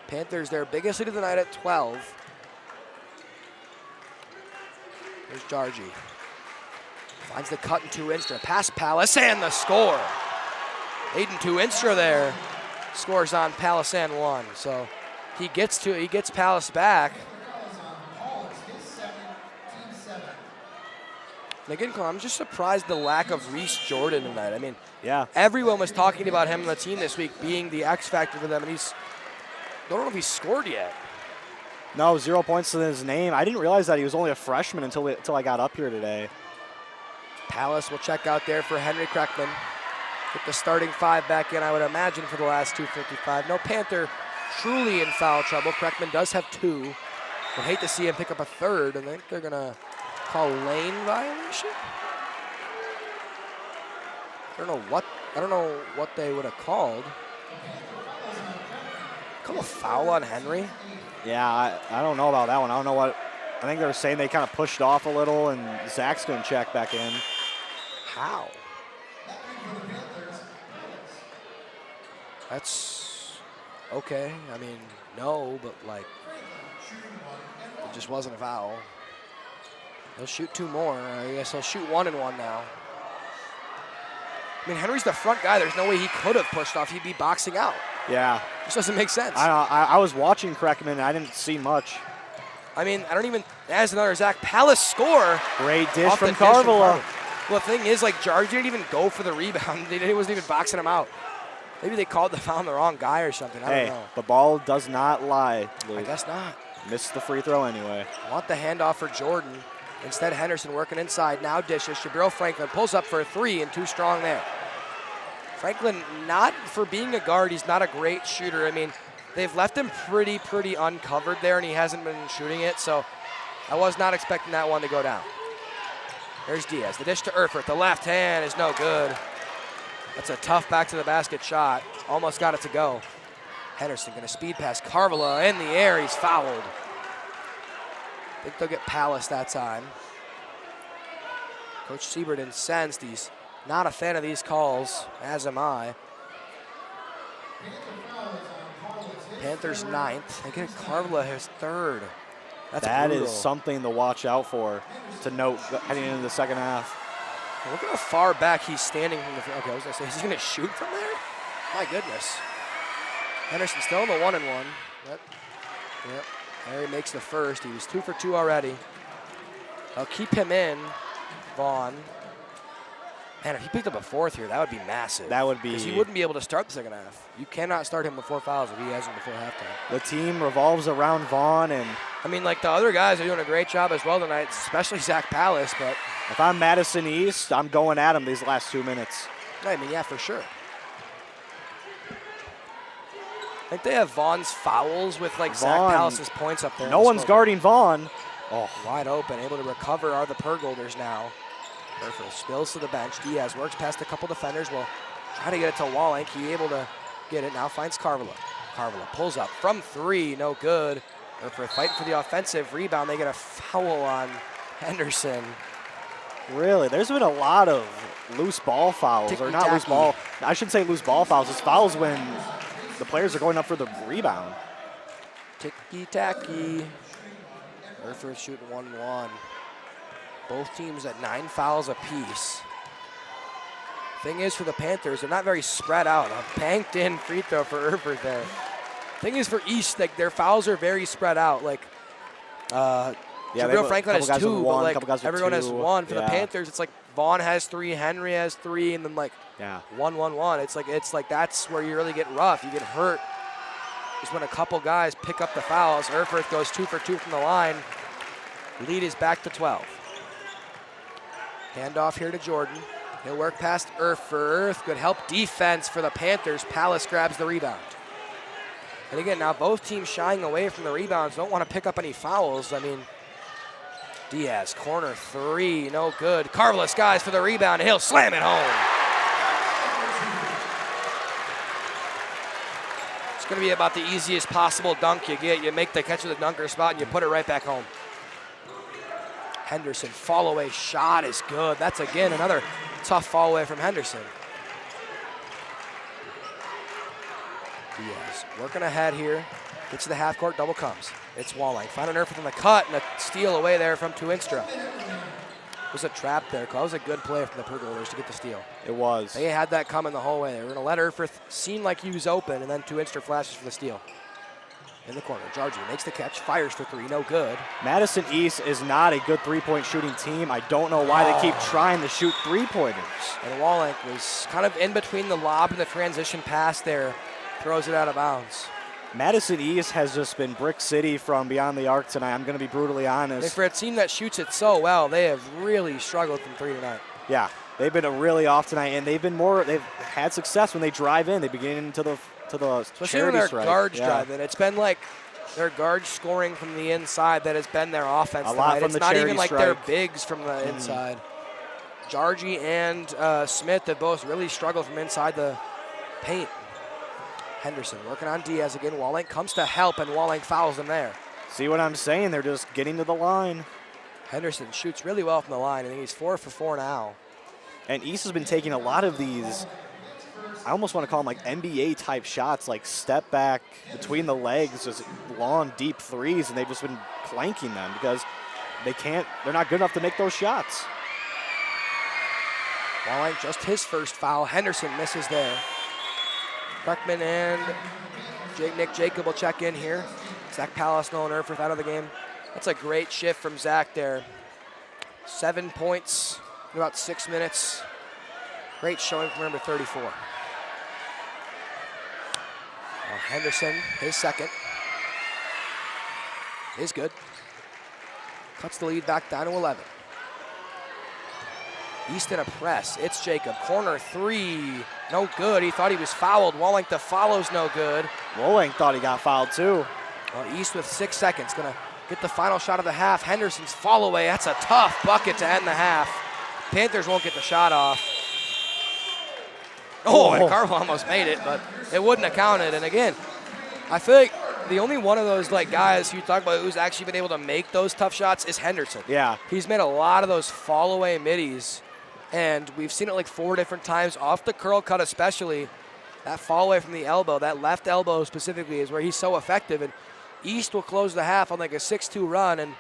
Panthers, their biggest lead of the night at 12. Here's Jarji. Finds the cut in Instra. Pass Palace and the score. Aiden Instra there scores on Palace and 1. So he gets Palace back. And again, I'm just surprised the lack of Reese Jordan tonight. I mean, yeah, everyone was talking about him on the team this week being the X factor for them, and don't know if he scored yet. No, 0 points to his name. I didn't realize that he was only a freshman until I got up here today. Palace will check out there for Henry Kreckman. Get the starting 5 back in, I would imagine, for the last 2:55. No Panther truly in foul trouble. Kreckman does have 2. Would hate to see him pick up a 3rd. I think they're going to call lane violation. I don't know what they would have called. Call a foul on Henry? Yeah, I don't know about that one. I don't know what. I think they were saying they kind of pushed off a little, and Zach's going to check back in. How? That's okay. I mean, no, but like, it just wasn't a foul. He'll shoot 2 more. I guess he'll shoot 1 and 1 now. I mean, Henry's the front guy. There's no way he could have pushed off. He'd be boxing out. Yeah. This doesn't make sense. I was watching Kreckman, and I didn't see much. I mean, I don't even, as another Zach Palace score. Great dish from Carvela. Well, the thing is, like, Jarge didn't even go for the rebound. He wasn't even boxing him out. Maybe they called the foul on the wrong guy or something. I don't know. The ball does not lie, Luke. I guess not. Missed the free throw anyway. Want the handoff for Jordan. Instead, Henderson working inside. Now dishes. Shabril Franklin pulls up for a 3 and 2 strong there. Franklin, not for being a guard, he's not a great shooter. I mean, they've left him pretty uncovered there, and he hasn't been shooting it, so I was not expecting that one to go down. There's Diaz. The dish to Erfurt. The left hand is no good. That's a tough back to the basket shot. Almost got it to go. Henderson going to speed pass Carvela in the air. He's fouled. I think they'll get Palace that time. Coach Siebert incensed. He's not a fan of these calls, as am I. Panthers 9th. They get Carvela his 3rd. That brutal. is something to watch out for, to note heading into the second half. Look at how far back he's standing from the. Okay, I was going to say, is he going to shoot from there? My goodness. Henderson still in the 1 and 1. Yep. There he makes the first. He was 2 for 2 already. I'll keep him in, Vaughn. Man, if he picked up a 4th here, that would be massive. That would be. Because he wouldn't be able to start the second half. You cannot start him with 4 fouls if he hasn't before halftime. The team revolves around Vaughn, and I mean, like, the other guys are doing a great job as well tonight, especially Zach Palace, but if I'm Madison East, I'm going at him these last 2 minutes. I mean, yeah, for sure. I think they have Vaughn's fouls with, like, Zach Palace's points up there. No one's guarding Vaughn. Oh, wide open. Able to recover are the Purgolders now. Erfurt spills to the bench. Diaz works past a couple defenders. Will try to get it to Wallenk. He able to get it. Now finds Carvela. Carvela pulls up from 3. No good. Erfurt fighting for the offensive rebound. They get a foul on Henderson. Really? There's been a lot of loose ball fouls. Or not loose ball. I shouldn't say loose ball fouls. It's fouls when the players are going up for the rebound. Ticky-tacky. Erfurt shooting 1-1. Both teams at 9 fouls apiece. Thing is, for the Panthers, they're not very spread out. A banked in free throw for Erfurt there. Thing is, for East, like, their fouls are very spread out. Like, Jabril Franklin has 2, but like everyone has 1. For the Panthers, it's like Vaughn has 3, Henry has 3, and then like 1-1-1. It's like that's where you really get rough. You get hurt. Just when a couple guys pick up the fouls. Erfurt goes 2 for 2 from the line. Lead is back to 12. Handoff here to Jordan. He'll work past Erfurt. Good help defense for the Panthers. Palace grabs the rebound. And again, now both teams shying away from the rebounds. Don't want to pick up any fouls. I mean, Diaz, corner 3, no good. Carvela skies for the rebound, and he'll slam it home. It's going to be about the easiest possible dunk you get. You make the catch of the dunker spot, and you put it right back home. Henderson, fall away shot is good. That's, again, another tough fall away from Henderson. Diaz working ahead here. Gets to the half court, double comes. It's Wallenk. Find an Erfurt on the cut, and a steal away there from Tuinstra. It was a trap there. That was a good play from the Purgolders to get the steal. It was. They had that coming the whole way. They were going to let Erfurt seem like he was open, and then Tuinstra flashes for the steal. In the corner, Jargi makes the catch, fires for 3, no good. Madison East is not a good three-point shooting team. I don't know why they keep trying to shoot three-pointers. And Wallenk was kind of in between the lob and the transition pass there. Throws it out of bounds. Madison East has just been brick city from beyond the arc tonight. I'm going to be brutally honest. And for a team that shoots it so well, they have really struggled from 3 tonight. Yeah, they've been really off tonight, and they've had success when they drive in. They begin into the to the especially when charity their strike. guards driving. It's been like their guards scoring from the inside that has been their offense A tonight. lot from it's the not charity even like strike. their bigs from the inside. Jargy and Smith have both really struggled from inside the paint. Henderson working on Diaz again. Walling comes to help, and Walling fouls him there. See what I'm saying? They're just getting to the line. Henderson shoots really well from the line. I think he's 4 for 4 now. And East has been taking a lot of these, I almost want to call them like NBA-type shots, like step back between the legs, just long, deep threes, and they've just been clanking them because they're not good enough to make those shots. Walling, just his first foul. Henderson misses there. Beckman and Nick Jacob will check in here. Zach Pallas, Nolan Erfurth out of the game. That's a great shift from Zach there. 7 points in about 6 minutes. Great showing from number 34. Well, Henderson, his second, is good. Cuts the lead back down to 11. East in a press. It's Jacob. Corner three. No good. He thought he was fouled. Walling to follow's no good. Walling thought he got fouled too. Well, East with 6 seconds. Going to get the final shot of the half. Henderson's fall away. That's a tough bucket to end the half. Panthers won't get the shot off. And Carvel almost made it, but it wouldn't have counted. And again, I feel like the only one of those like guys you talk about who's actually been able to make those tough shots is Henderson. Yeah. He's made a lot of those fall away middies, and we've seen it like 4 different times off the curl cut, especially that fall away from the elbow. That left elbow specifically is where he's so effective. And East will close the half on like a 6-2 run, and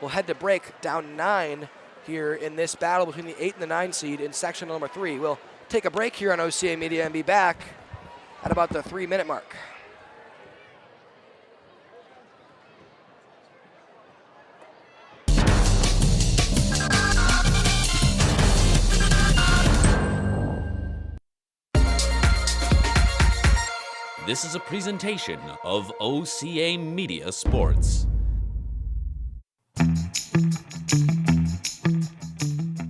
we'll head to break down 9 here in this battle between the 8 and the 9 seed in section number 3. We'll take a break here on OCA Media and be back at about the 3-minute mark. This is a presentation of OCA Media Sports.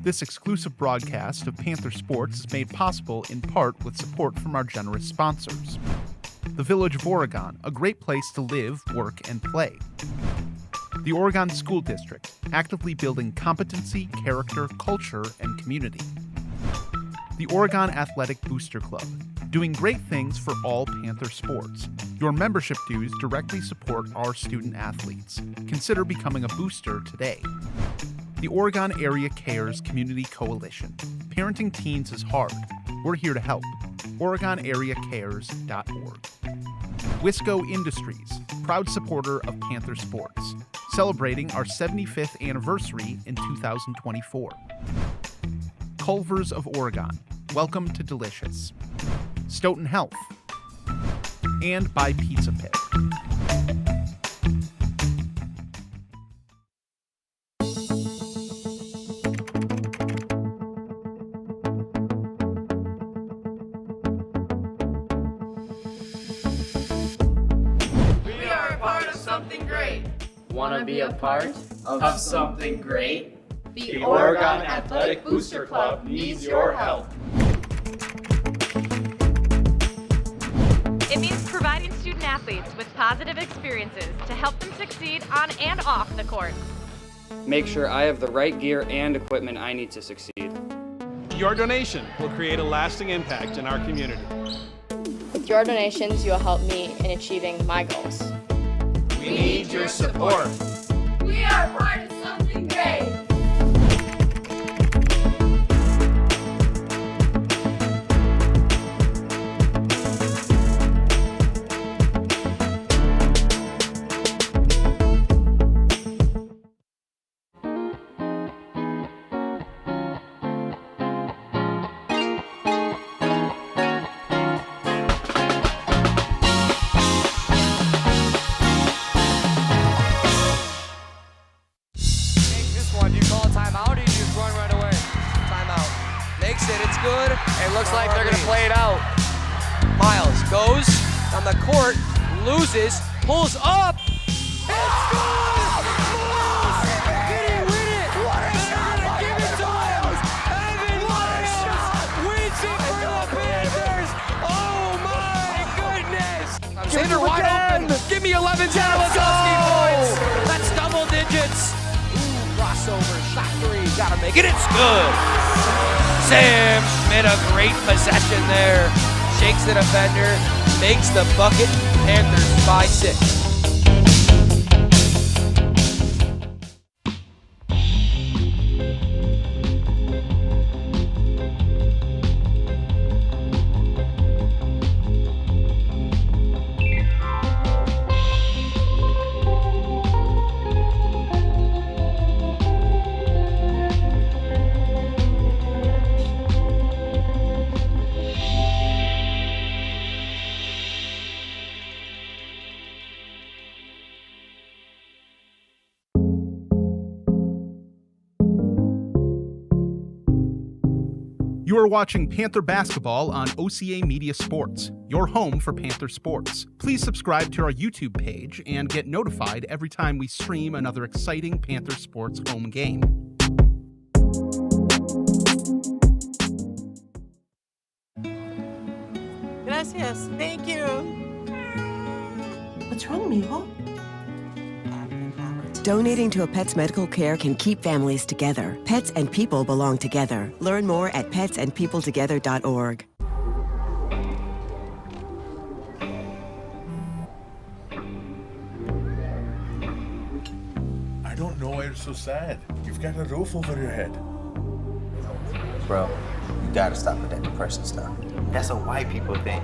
This exclusive broadcast of Panther Sports is made possible in part with support from our generous sponsors. The Village of Oregon, a great place to live, work, and play. The Oregon School District, actively building competency, character, culture, and community. The Oregon Athletic Booster Club, doing great things for all Panther sports. Your membership dues directly support our student athletes. Consider becoming a booster today. The Oregon Area Cares Community Coalition. Parenting teens is hard. We're here to help. OregonAreaCares.org. Wisco Industries, proud supporter of Panther sports. Celebrating our 75th anniversary in 2024. Culver's of Oregon, welcome to Delicious. Stoughton Health. And by Pizza Pit. We are a part of something great. Want to be a part Of something great. The Oregon Athletic Booster Club needs your help. It means providing student athletes with positive experiences to help them succeed on and off the court. Make sure I have the right gear and equipment I need to succeed. Your donation will create a lasting impact in our community. With your donations, you will help me in achieving my goals. We need your support. We are part of something great. Loses, pulls up. It's good! Miles! Did he win it? What a shot! Give it to Miles! Evan Miles wins it for the Panthers! Oh my goodness! 11 Janikowski points. That's double digits. Ooh, crossover, shot three. Gotta make it. It's good. Sam Schmidt, a great possession there. Shakes the defender, makes the bucket. Panthers by 6. You are watching Panther Basketball on OCA Media Sports, your home for Panther sports. Please subscribe to our YouTube page and get notified every time we stream another exciting Panther sports home game. Gracias. Thank you. What's wrong, mijo? Donating to a pet's medical care can keep families together. Pets and people belong together. Learn more at petsandpeopletogether.org. I don't know why you're so sad. You've got a roof over your head. Bro, you gotta stop with that depression stuff. That's a white people thing.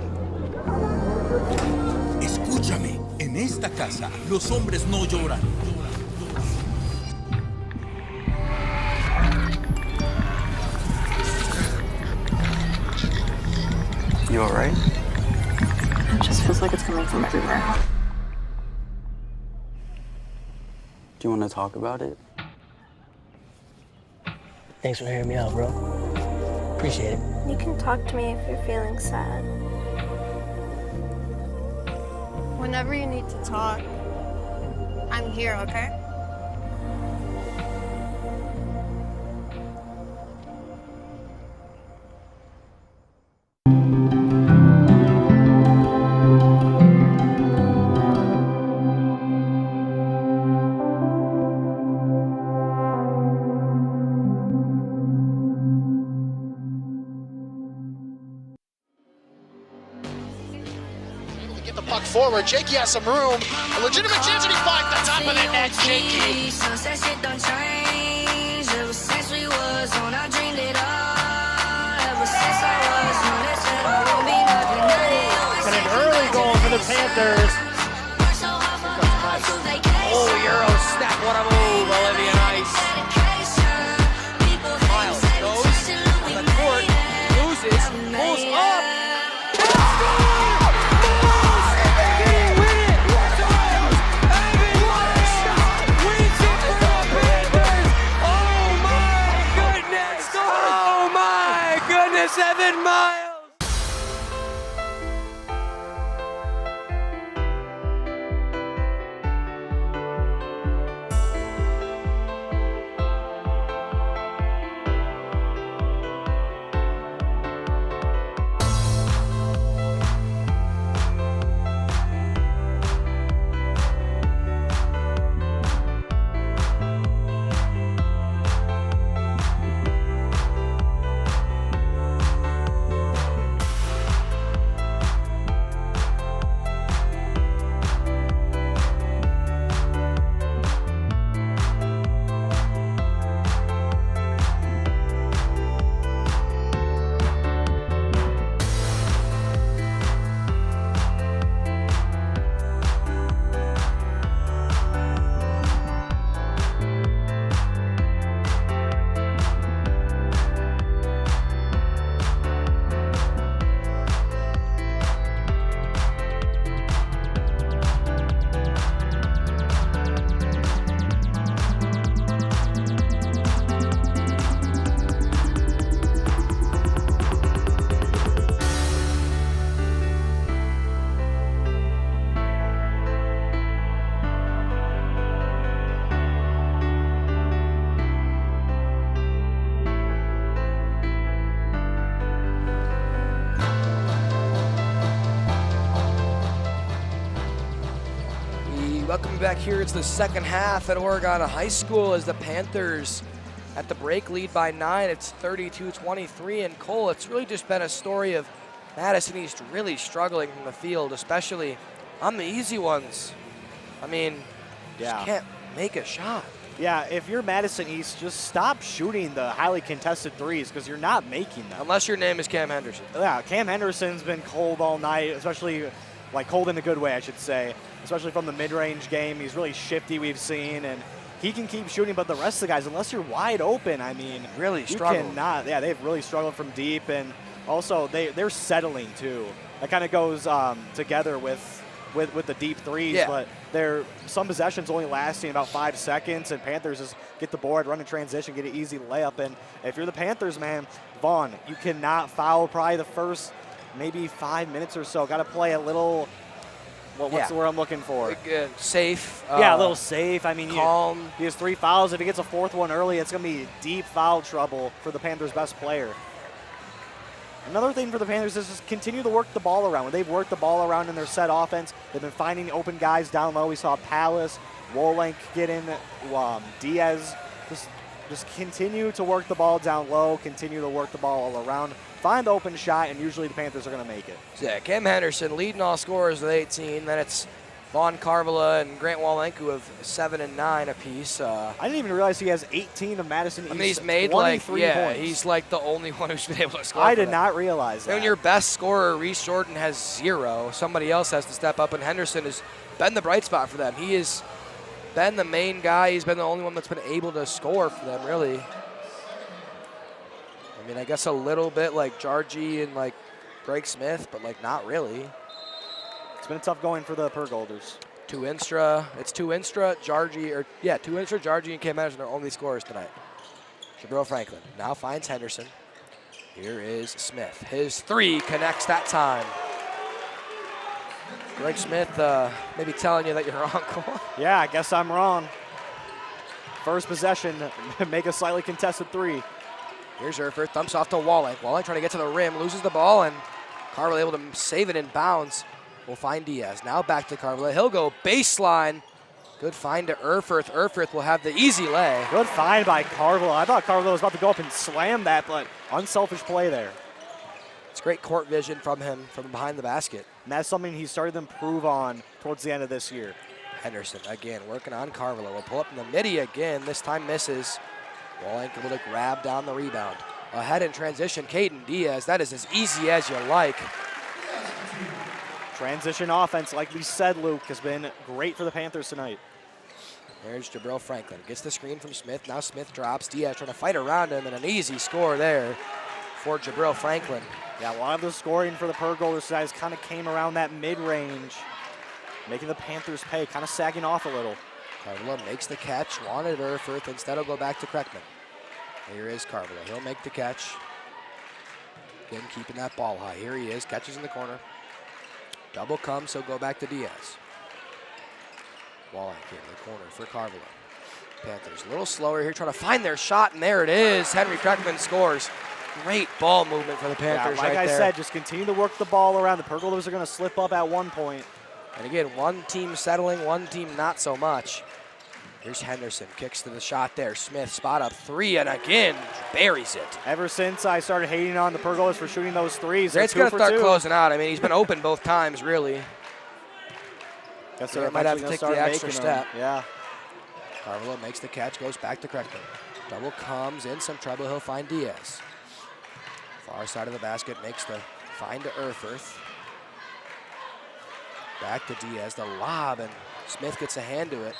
Escúchame, en esta casa los hombres no lloran. You alright? It just feels like it's coming from everywhere. Do you want to talk about it? Thanks for hearing me out, bro. Appreciate it. You can talk to me if you're feeling sad. Whenever you need to talk, I'm here, okay? Forward, Jakey has some room. A legitimate chance, and he finds the top of the net. Jakey. Sunset shit done changed. Ever since we was on, I dreamed it all. Ever since I was on, they said I won't be nothing. And an early goal for the Panthers. Oh, Euro snap, what a move, Olivia Nice. Miles goes on the court, loses, pulls up. Welcome back here. It's the second half at Oregon High School as the Panthers at the break lead by 9. It's 32-23. And Cole, it's really just been a story of Madison East really struggling from the field, especially on the easy ones. I mean, just can't make a shot. Yeah, if you're Madison East, just stop shooting the highly contested threes because you're not making them. Unless your name is Cam Henderson. Yeah, Cam Henderson's been cold all night, especially like cold in a good way, I should say, especially from the mid-range game. He's really shifty, we've seen, and he can keep shooting, but the rest of the guys, unless you're wide open, I mean, really struggle. Yeah, they've really struggled from deep, and also they're settling too. That kind of goes together with the deep threes, but some possessions only lasting about 5 seconds, and Panthers just get the board, run a transition, get an easy layup. And if you're the Panthers, man, Vaughn, you cannot foul probably the first maybe 5 minutes or so. Got to play a little, what's the word I'm looking for? Safe. Yeah, a little safe. I mean, calm. He has 3 fouls. If he gets a 4th one early, it's going to be deep foul trouble for the Panthers' best player. Another thing for the Panthers is just continue to work the ball around. When they've worked the ball around in their set offense, they've been finding open guys down low. We saw Palace, Wolenk get in, Diaz. Just continue to work the ball down low, continue to work the ball all around. Find the open shot, and usually the Panthers are going to make it. Yeah, Cam Henderson leading all scorers with 18. Then it's Vaughn Carvala and Grant Wolenk who have 7 and 9 apiece. I didn't even realize he has 18 of Madison East. I mean, he's made points. He's like the only one who's been able to score. I did not realize that. And your best scorer, Reese Jordan, has 0. Somebody else has to step up, and Henderson has been the bright spot for them. He has been the main guy. He's been the only one that's been able to score for them, really. I mean, I guess a little bit like Jargy and like Greg Smith, but like not really. It's been tough going for the Purgolders. It's two Instra, Jargy, and Cam Henderson are only scorers tonight. Jabril Franklin now finds Henderson. Here is Smith. His 3 connects that time. Greg Smith maybe telling you that you're wrong, Cole. Yeah, I guess I'm wrong. First possession, make a slightly contested 3. Here's Erfurt, thumps off to Wolenk. Wolenk trying to get to the rim, loses the ball, and Carvala able to save it in bounds. We'll find Diaz. Now back to Carvala. He'll go baseline. Good find to Erfurt. Erfurt will have the easy lay. Good find by Carvala. I thought Carvala was about to go up and slam that, but unselfish play there. It's great court vision from him from behind the basket. And that's something he started to improve on towards the end of this year. Henderson again working on Carvala. Will pull up in the midi again. This time misses. Wolenk able to grab down the rebound. Ahead in transition, Caden Diaz. That is as easy as you like. Transition offense, like we said, Luke, has been great for the Panthers tonight. There's Jabril Franklin. Gets the screen from Smith. Now Smith drops. Diaz trying to fight around him, and an easy score there for Jabril Franklin. Yeah, a lot of the scoring for the Purgolders guys kind of came around that mid-range, making the Panthers pay, kind of sagging off a little. Carvala makes the catch, wanted Erfurt, instead he'll go back to Kreckman. Here is Carvala, he'll make the catch. Again, keeping that ball high. Here he is, catches in the corner. Double comes, he'll go back to Diaz. Wolenk here in the corner for Carvala. Panthers a little slower here, trying to find their shot, and there it is. Henry Kreckman scores. Great ball movement for the Panthers like right there. I said, just continue to work the ball around. The Purgolders are going to slip up at one point. And again, one team settling, one team not so much. Here's Henderson, kicks to the shot there. Smith, spot up 3, and again, buries it. Ever since I started hating on the Purgolders for shooting those threes, it's going to start closing out. I mean, he's been open both times, really. Guess they might have to take the extra step. Yeah. Carvala makes the catch, goes back to Kreckman. Double comes, in some trouble, he'll find Diaz. Far side of the basket, makes the find to Erfurt. Back to Diaz, the lob, and Smith gets a hand to it.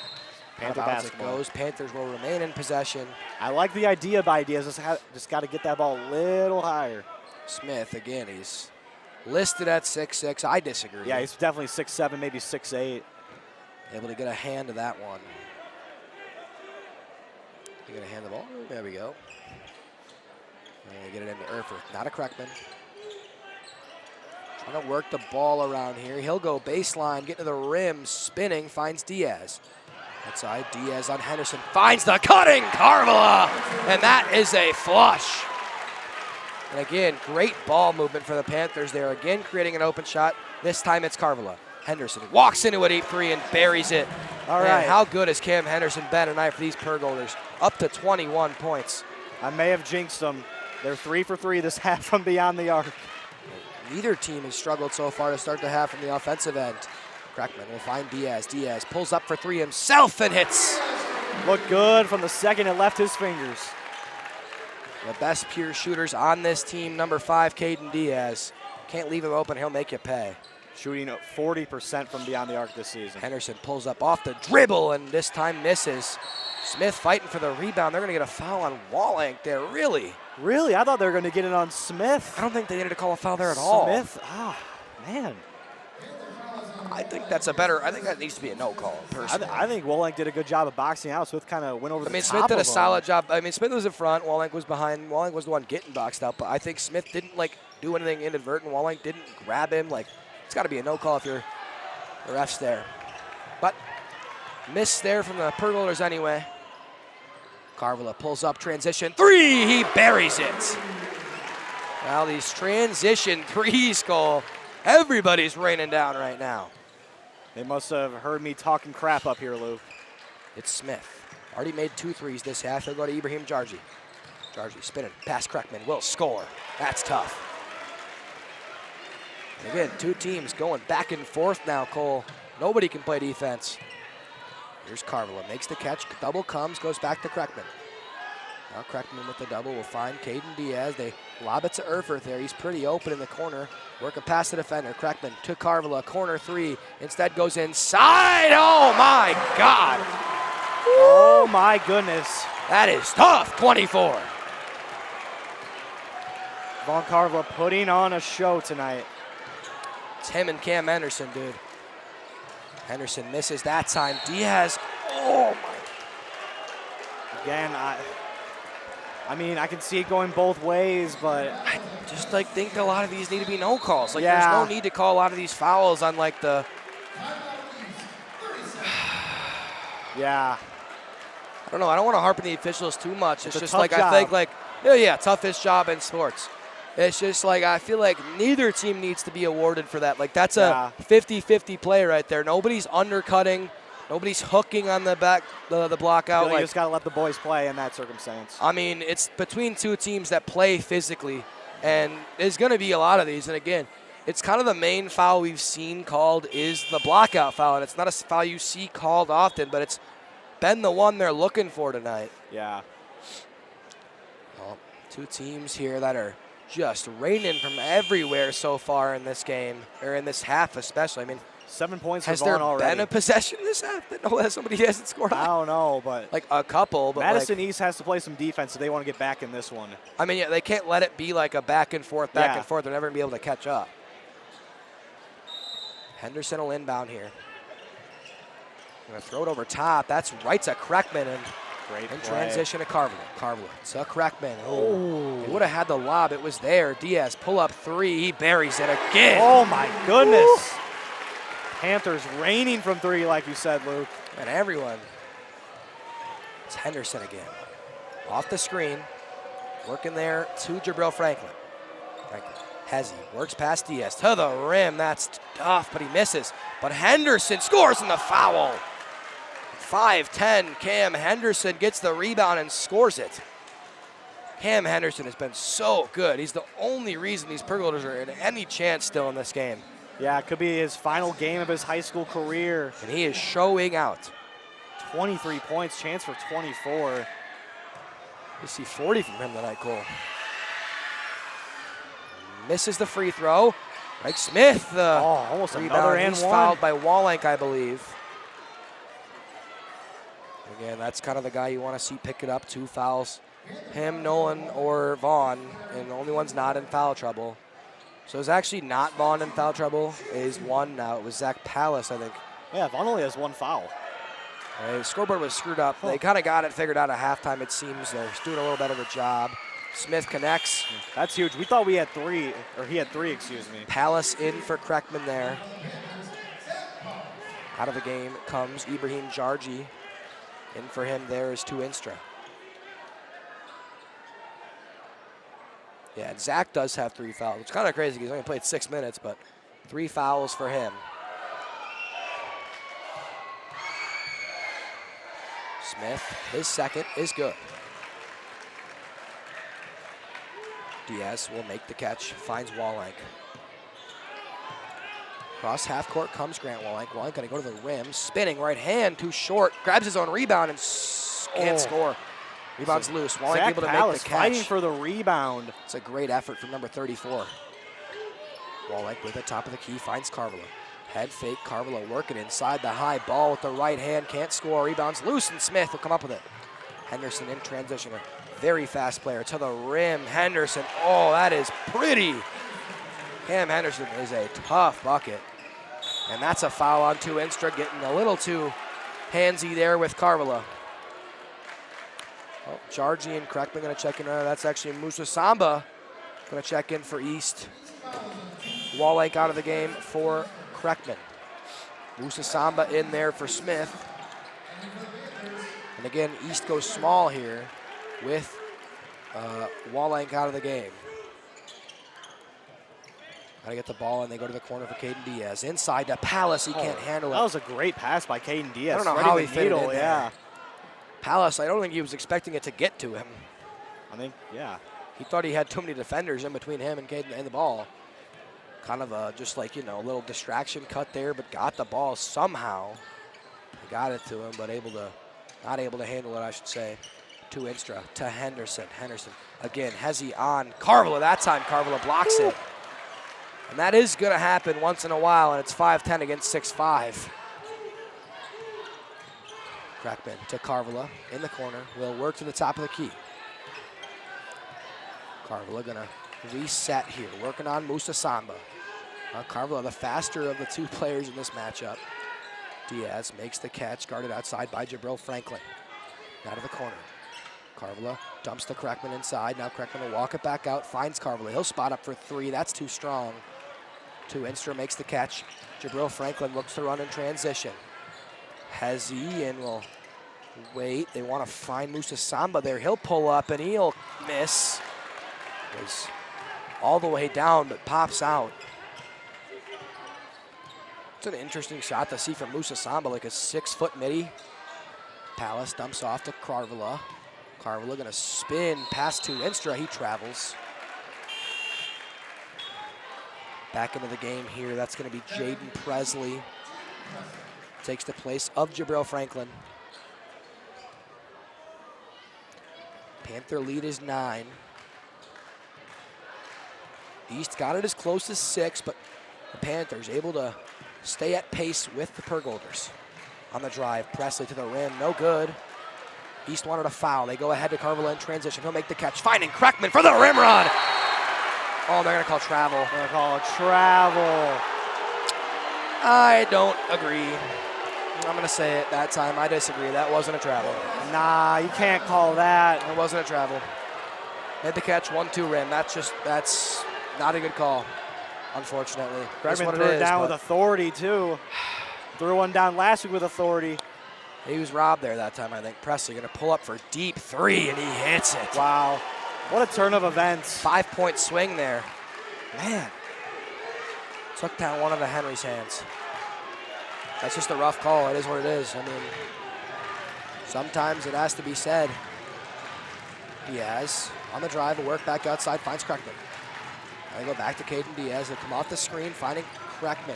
Panther basketball. Panthers will remain in possession. I like the idea by Diaz, just got to get that ball a little higher. Smith, again, he's listed at 6'6". I disagree. Yeah, he's definitely 6'7", maybe 6'8". Able to get a hand to that one. You gonna hand the ball? There we go. And get it into Erfurt, not a Kreckman. Trying to work the ball around here. He'll go baseline, get to the rim, spinning, finds Diaz. Outside, Diaz on Henderson, finds the cutting Carvala, and that is a flush. And again, great ball movement for the Panthers there. Again, creating an open shot. This time it's Carvala. Henderson walks into it 8-3 and buries it. All Man, right. how good has Cam Henderson been tonight for these Purgolders? Up to 21 points. I may have jinxed them. They're 3 for 3 this half from beyond the arc. Neither team has struggled so far to start the half from the offensive end. Crackman will find Diaz. Diaz pulls up for three himself and hits. Looked good from the second it left his fingers. The best pure shooters on this team, number 5, Caden Diaz. Can't leave him open, he'll make you pay. Shooting 40% from beyond the arc this season. Henderson pulls up off the dribble and this time misses. Smith fighting for the rebound. They're going to get a foul on Wallank there, really? Really? I thought they were going to get it on Smith. I don't think they needed to call a foul there at all. Smith? Man. I think that's a better, I think that needs to be a no call, personally. I think Wallank did a good job of boxing out. Smith kind of went over the top Smith did a of him. solid job. I mean, Smith was in front, Wallank was behind. Wallank was the one getting boxed out, but I think Smith didn't, do anything inadvertent. Wallank didn't grab him. It's got to be a no call if you're the ref's there. But miss there from the Purgolders anyway. Carvela pulls up, transition three, he buries it. Now these transition threes, Cole, everybody's raining down right now. They must have heard me talking crap up here, Luke. It's Smith. Already made 2 threes this half. He'll go to Ibrahim Jarji. Jarji spinning, past Kreckman, will score. That's tough. And again, 2 teams going back and forth now, Cole. Nobody can play defense. Here's Carvela, makes the catch, double comes, goes back to Kreckman. Now Kreckman with the double will find Caden Diaz. They lob it to Erfurth there. He's pretty open in the corner. Working past the defender. Kreckman to Carvela, corner 3. Instead goes inside. Oh my God. Oh my goodness. That is tough, 24. Von Carvela putting on a show tonight. It's him and Cam Henderson, dude. Henderson misses that time. Diaz, oh my. Again, I mean, I can see it going both ways, but I just think a lot of these need to be no calls. Yeah. There's no need to call a lot of these fouls on the. Yeah. I don't know. I don't want to harp on the officials too much. It's just tough job. I think toughest job in sports. It's just I feel like neither team needs to be awarded for that. That's a 50-50 play right there. Nobody's undercutting. Nobody's hooking on the back, the block out. You just got to let the boys play in that circumstance. I mean, it's between 2 teams that play physically, and there's going to be a lot of these. And again, it's kind of the main foul we've seen called is the blockout foul, and it's not a foul you see called often, but it's been the one they're looking for tonight. Yeah. Well, 2 teams here that are just raining from everywhere so far in this game, or in this half especially. I mean, 7 points has for there Vaughn already. been a possession this half that somebody hasn't scored on? I don't know, but a couple. But Madison East has to play some defense if they want to get back in this one. I mean, yeah, they can't let it be a back and forth. They're never going to be able to catch up. Henderson will inbound here. Going to throw it over top. That's right to Kreckman and great in play. transition to Carvela. Carvela to Kreckman. Oh, he would have had the lob. It was there. Diaz pull up 3. He buries it again. Oh my goodness. Woo. Panthers raining from 3, like you said, Luke. And everyone. It's Henderson again. Off the screen. Working there to Jabril Franklin. Hezzy works past Diaz to the rim. That's tough, but he misses. But Henderson scores in the foul. 5'10", Cam Henderson gets the rebound and scores it. Cam Henderson has been so good. He's the only reason these Purgolders are in any chance still in this game. Yeah, it could be his final game of his high school career. And he is showing out. 23 points, chance for 24. You see 40 from him tonight, Cole. Misses the free throw. Mike Smith, almost rebound. Another and He's one. fouled by Wallank, I believe. Again, that's kind of the guy you want to see pick it up. 2 fouls. Him, Nolan, or Vaughn, and the only one's not in foul trouble. So it's actually not Vaughn in foul trouble. It is 1 now. It was Zach Pallas, I think. Yeah, Vaughn only has 1 foul. The scoreboard was screwed up. They kind of got it figured out at halftime, it seems. They're doing a little better of a job. Smith connects. That's huge. We thought we had 3, or he had 3, excuse me. Pallas in for Kreckman there. Out of the game comes Ibrahim Jarji. In for him there is Tuinstra. Yeah, and Zach does have 3 fouls, which is kind of crazy because he's only played 6 minutes, but 3 fouls for him. Smith, his second is good. Diaz will make the catch, finds Wallenk. Cross half court comes Grant Wallenk. Wallenk gonna go to the rim, spinning right hand, too short, grabs his own rebound and can't score. Rebound's loose. Wallenk able to make the catch. Fighting for the rebound. It's a great effort from number 34. Wallenk with the top of the key, finds Carvela. Head fake, Carvela working inside the high ball with the right hand, can't score. Rebound's loose and Smith will come up with it. Henderson in transition, a very fast player to the rim. Henderson, oh, that is pretty. Cam Henderson is a tough bucket. And that's a foul on Instra, getting a little too handsy there with Carvela. Oh, Jargi and Kreckman gonna check in. That's actually Musa Samba gonna check in for East. Wallenk out of the game for Kreckman. Musa Samba in there for Smith. And again, East goes small here with Wallenk out of the game. Gotta get the ball, and they go to the corner for Caden Diaz. Inside to Palace, he can't handle it. That was a great pass by Caden Diaz. I don't know how he fit it in there. Palace, I don't think he was expecting it to get to him. I think, yeah. He thought he had too many defenders in between him and Caden and the ball. Kind of just like, you know, a little distraction cut there, but got the ball somehow. He got it to him, but not able to handle it, I should say. To Instra, to Henderson. Henderson, again, Hezzy on Carvela. That time, Carvela blocks it. And that is going to happen once in a while, and it's 5'10 against 6'5. Kreckman to Carvela in the corner. Will work to the top of the key. Carvela going to reset here, working on Musa Samba. Carvela, the faster of the two players in this matchup. Diaz makes the catch, guarded outside by Jabril Franklin. Out of the corner. Carvela dumps to Kreckman inside. Now Kreckman will walk it back out, finds Carvela. He'll spot up for three. That's too strong. Instra makes the catch. Jabril Franklin looks to run in transition. Hezzy and will wait. They want to find Musa Samba there. He'll pull up and he'll miss. Was all the way down, but pops out. It's an interesting shot to see from Musa Samba, like a 6-foot midi. Palace dumps off to Carvela. Carvela gonna spin past to Instra. He travels. Back into the game here. That's gonna be Jaden Presley. Takes the place of Jabril Franklin. Panther lead is 9. East got it as close as 6, but the Panthers able to stay at pace with the Purgolders. On the drive, Presley to the rim, no good. East wanted a foul. They go ahead to Carvela in transition. He'll make the catch, finding Kreckman for the rim run. Oh, they're gonna call travel. They're gonna call travel. I don't agree. I'm gonna say it that time. I disagree. That wasn't a travel. Nah, you can't call that. It wasn't a travel. Made the catch, 1-2 rim. That's not a good call, unfortunately. Kreckman threw it down with authority, too. Threw one down last week with authority. He was robbed there that time, I think. Presley gonna pull up for deep 3, and he hits it. Wow, what a turn of events. 5-point swing there. Man, took down one of the Henry's hands. That's just a rough call. It is what it is. I mean, sometimes it has to be said. Diaz on the drive, will work back outside, finds Kreckman. They go back to Caden Diaz. They come off the screen, finding Kreckman.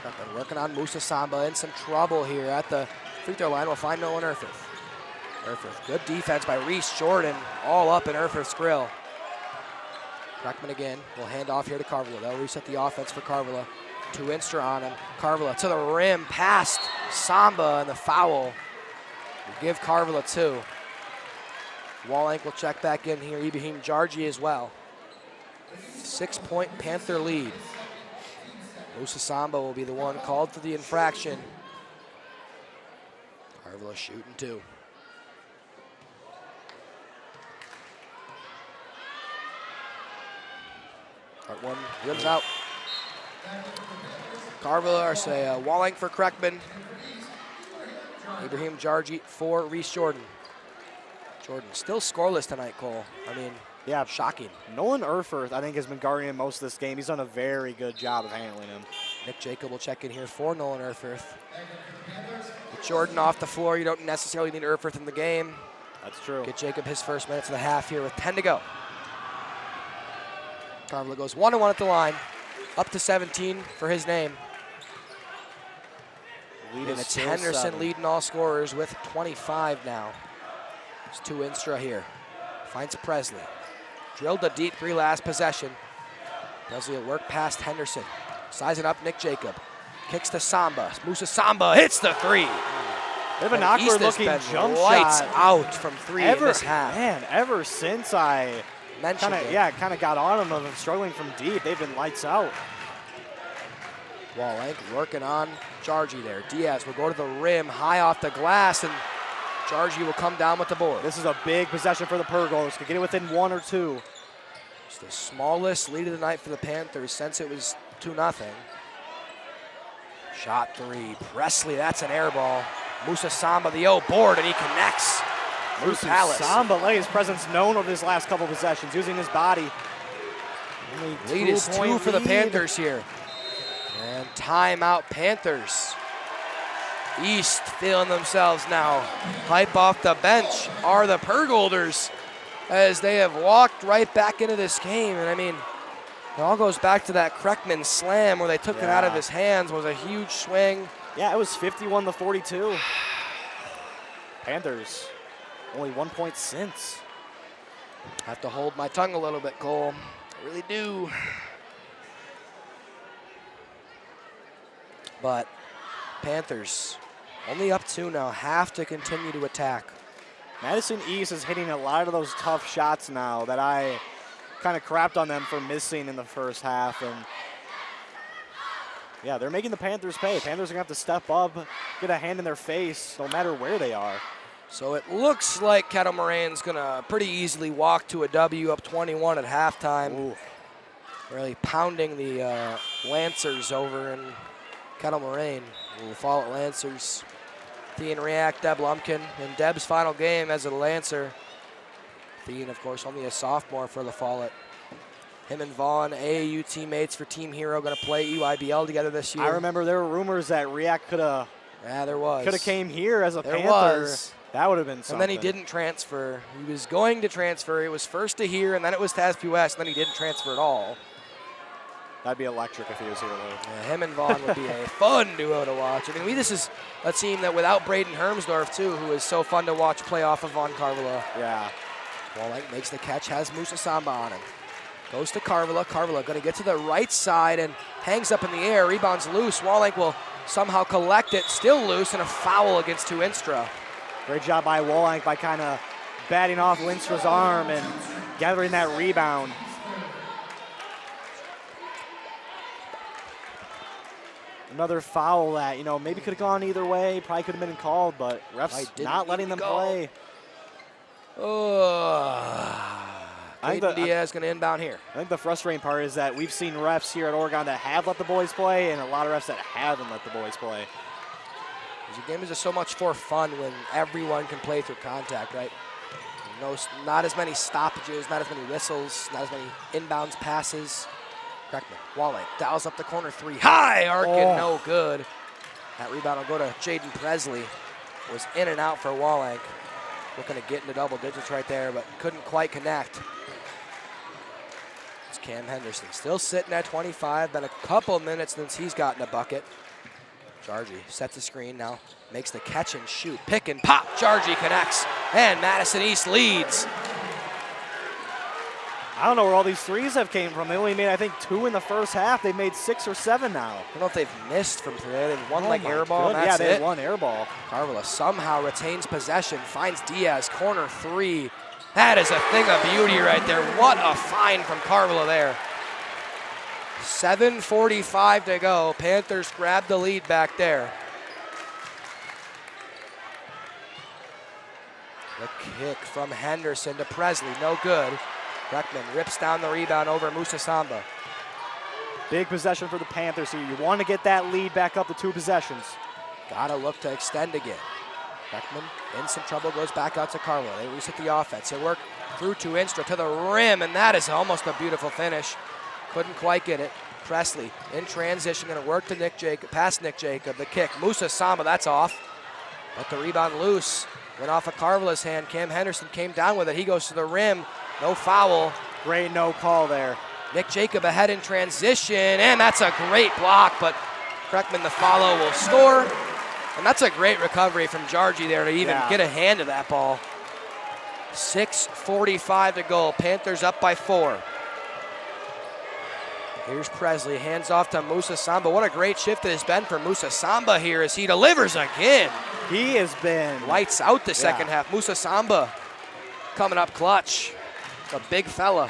Kreckman working on Musa Samba, in some trouble here at the free throw line. We'll find Nolan Erfurth. Erfurth, good defense by Reese Jordan, all up in Erfurth's grill. Kreckman again will hand off here to Carvela. They'll reset the offense for Carvela. To Instra on him. Carvela to the rim, past Samba, and the foul will give Carvela 2. Wallenk will check back in here. Ibrahim Jargi as well. 6-point Panther lead. Musa Samba will be the one called for the infraction. Carvela shooting 2. Part 1 rims out. Carvela, or say Wallenk for Kreckman. Ibrahim Jargi for Reese Jordan. Jordan still scoreless tonight, Cole. I mean, yeah, shocking. Nolan Erfurth, I think, has been guarding him most of this game. He's done a very good job of handling him. Nick Jacob will check in here for Nolan Erfurth. The Jordan off the floor, you don't necessarily need Erfurth in the game. That's true. Get Jacob his first minutes of the half here with 10 to go. Carvilla goes 1-1 at the line, up to 17 for his name. And it's Henderson leading all scorers with 25 now. It's to Instra here. Finds Presley. Drilled a deep three last possession. Presley will work past Henderson. Sizing up Nick Jacob. Kicks to Samba. Musa Samba hits the three. They have an awkward looking jump lights shot. out from three in this half. Man, ever since I mentioned it. Yeah, kind of got on them of struggling from deep, they've been lights out. Wallenk working on Jargy there. Diaz will go to the rim, high off the glass, and Jargy will come down with the board. This is a big possession for the Purgolders. Could get it within 1 or 2. It's the smallest lead of the night for the Panthers since it was 2-0. Shot three. Presley, that's an air ball. Musa Samba, the board, and he connects. Musa Samba letting his presence known over his last couple possessions, using his body. Lead is 2 for the Panthers here. And timeout Panthers. East feeling themselves now. Hype off the bench are the Purgolders as they have walked right back into this game. And I mean, it all goes back to that Kreckman slam where they took it out of his hands. Was a huge swing. Yeah, it was 51-42. Panthers only 1 point since. Have to hold my tongue a little bit, Cole. I really do. But Panthers only up 2 now, have to continue to attack. Madison East is hitting a lot of those tough shots now that I kind of crapped on them for missing in the first half. And yeah, they're making the Panthers pay. Panthers are gonna have to step up, get a hand in their face, no matter where they are. So it looks like Kettle Morane's gonna pretty easily walk to a W, up 21 at halftime. Ooh. Really pounding the Lancers over in Kettle Moraine. We'll follow at Lancers. Thien Riak, Deb Lumpkin in Deb's final game as a Lancer. Thien, of course, only a sophomore for the Follett. Him and Vaughn, AAU teammates for Team Hero, going to play EYBL together this year. I remember there were rumors that Riak could have. Yeah, there was. Could have came here as a there Panther. Was. That would have been something. And then he didn't transfer. He was going to transfer. He was first to here, and then it was to SPUS, and then he didn't transfer at all. That'd be electric if he was here. Yeah, him and Vaughn would be a fun duo to watch. I mean, this is a team that without Braden Hermsdorf, too, who is so fun to watch play off of Von Carvilla. Yeah. Wallenk makes the catch, has Musa Samba on him. Goes to Carvilla. Carvilla going to get to the right side and hangs up in the air. Rebound's loose. Wallenk will somehow collect it. Still loose, and a foul against Tuinstra. Great job by Wallenk by kind of batting off Linstra's arm and gathering that rebound. Another foul that, maybe could have gone either way. Probably could have been called, but refs not letting them play. Aiden Diaz going to inbound here. I think the frustrating part is that we've seen refs here at Oregon that have let the boys play and a lot of refs that haven't let the boys play. The game is just so much more fun when everyone can play through contact, right? Not as many stoppages, not as many whistles, not as many inbounds passes. Kreckman, Wallenk dials up the corner three. High arc and no good. That rebound will go to Jaden Presley. Was in and out for Wallenk. Looking to get into double digits right there, but couldn't quite connect. It's Cam Henderson still sitting at 25. Been a couple minutes since he's gotten a bucket. Jargy sets the screen now. Makes the catch and shoot. Pick and pop. Jargy connects. And Madison East leads. I don't know where all these threes have came from. They only made, I think, 2 in the first half. They've made 6 or 7 now. I don't know if they've missed from three. They've won air ball, and that's yeah, they had one air ball. Carvilla somehow retains possession, finds Diaz, corner three. That is a thing of beauty right there. What a find from Carvilla there. 7:45 to go. Panthers grab the lead back there. The kick from Henderson to Presley, no good. Kreckman rips down the rebound over Musa Samba. Big possession for the Panthers here. You want to get that lead back up to 2 possessions. Gotta look to extend again. Kreckman in some trouble, goes back out to Carlo. They reset the offense. They work through to Instra to the rim, and that is almost a beautiful finish. Couldn't quite get it. Presley in transition, gonna work to Nick Jacob, past Nick Jacob. The kick, Musa Samba, that's off. But the rebound loose. Went off of Carvela's hand. Cam Henderson came down with it. He goes to the rim. No foul. Great no call there. Nick Jacob ahead in transition, and that's a great block, but Kreckman, the follow, will score. And that's a great recovery from Jargi there to even get a hand of that ball. 6:45 to go. Panthers up by 4. Here's Presley, hands off to Musa Samba. What a great shift it has been for Musa Samba here as he delivers again. He has been lights out the second half. Musa Samba coming up clutch. A big fella.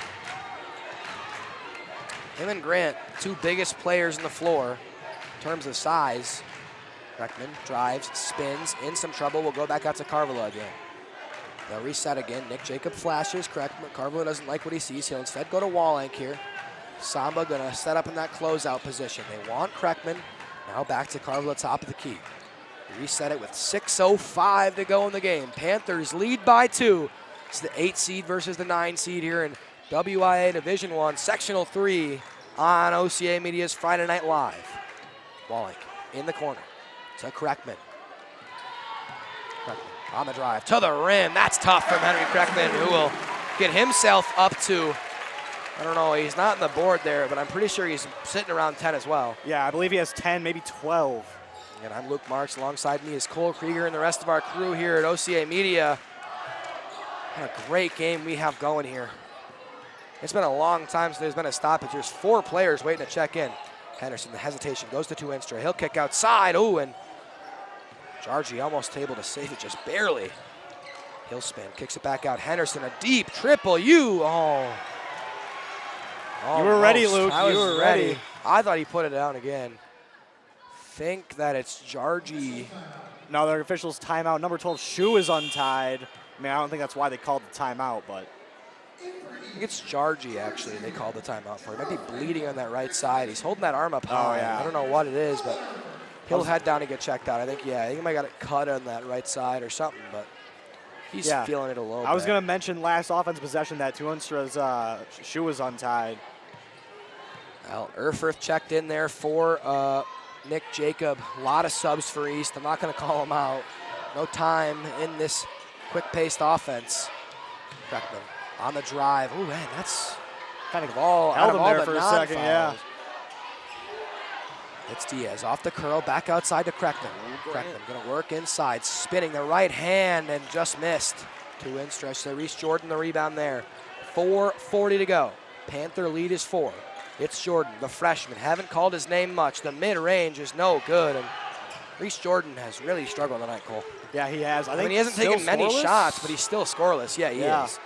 Him and Grant, 2 biggest players on the floor in terms of size. Kreckman drives, spins, in some trouble. We'll go back out to Carvela again. They'll reset again. Nick Jacob flashes. Carvela doesn't like what he sees. He'll instead go to Wallenk here. Samba gonna set up in that closeout position. They want Kreckman. Now back to Carvela, top of the key. Reset it with 6:05 to go in the game. Panthers lead by 2. It's the 8 seed versus the 9 seed here in WIA Division I, Sectional 3 on OCA Media's Friday Night Live. Wallenk in the corner to Kreckman. Kreckman on the drive to the rim. That's tough from Henry Kreckman, who will get himself up to, I don't know, he's not on the board there, but I'm pretty sure he's sitting around 10 as well. Yeah, I believe he has 10, maybe 12. And I'm Luke Marx. Alongside me is Cole Krueger and the rest of our crew here at OCA Media. What a great game we have going here. It's been a long time since there's been a stoppage. There's 4 players waiting to check in. Henderson, the hesitation, goes to Tuinstra. He'll kick outside. Ooh, and Jargi almost able to save it, just barely. He'll spin, kicks it back out. Henderson, a deep triple. You were ready, Luke. You were ready. I thought he put it down again. Think that it's Jargi. No, their officials timeout. Number 12, shoe is untied. I mean, I don't think that's why they called the timeout, but. I think it's Jargi, actually, they called the timeout for. He might be bleeding on that right side. He's holding that arm up high. Yeah. I don't know what it is, but he'll head down and get checked out. I think he might got it cut on that right side or something, but he's feeling it a little bit. I was going to mention last offense possession that Tuinstra's shoe was untied. Well, Erfurth checked in there for Nick Jacob. A lot of subs for East. I'm not going to call him out. No time in this quick-paced offense. Kreckman on the drive. Ooh, man, that's kind of all held him there for a second, yeah. It's Diaz off the curl, back outside to Kreckman. Kreckman gonna work inside, spinning the right hand and just missed. 2-in stretch to Reese Jordan, the rebound there. 4:40 to go. Panther lead is 4. It's Jordan, the freshman. Haven't called his name much. The mid-range is no good, and Reese Jordan has really struggled tonight, Cole. Yeah, he has. I mean, he hasn't taken many shots, but he's still scoreless. Yeah, he is.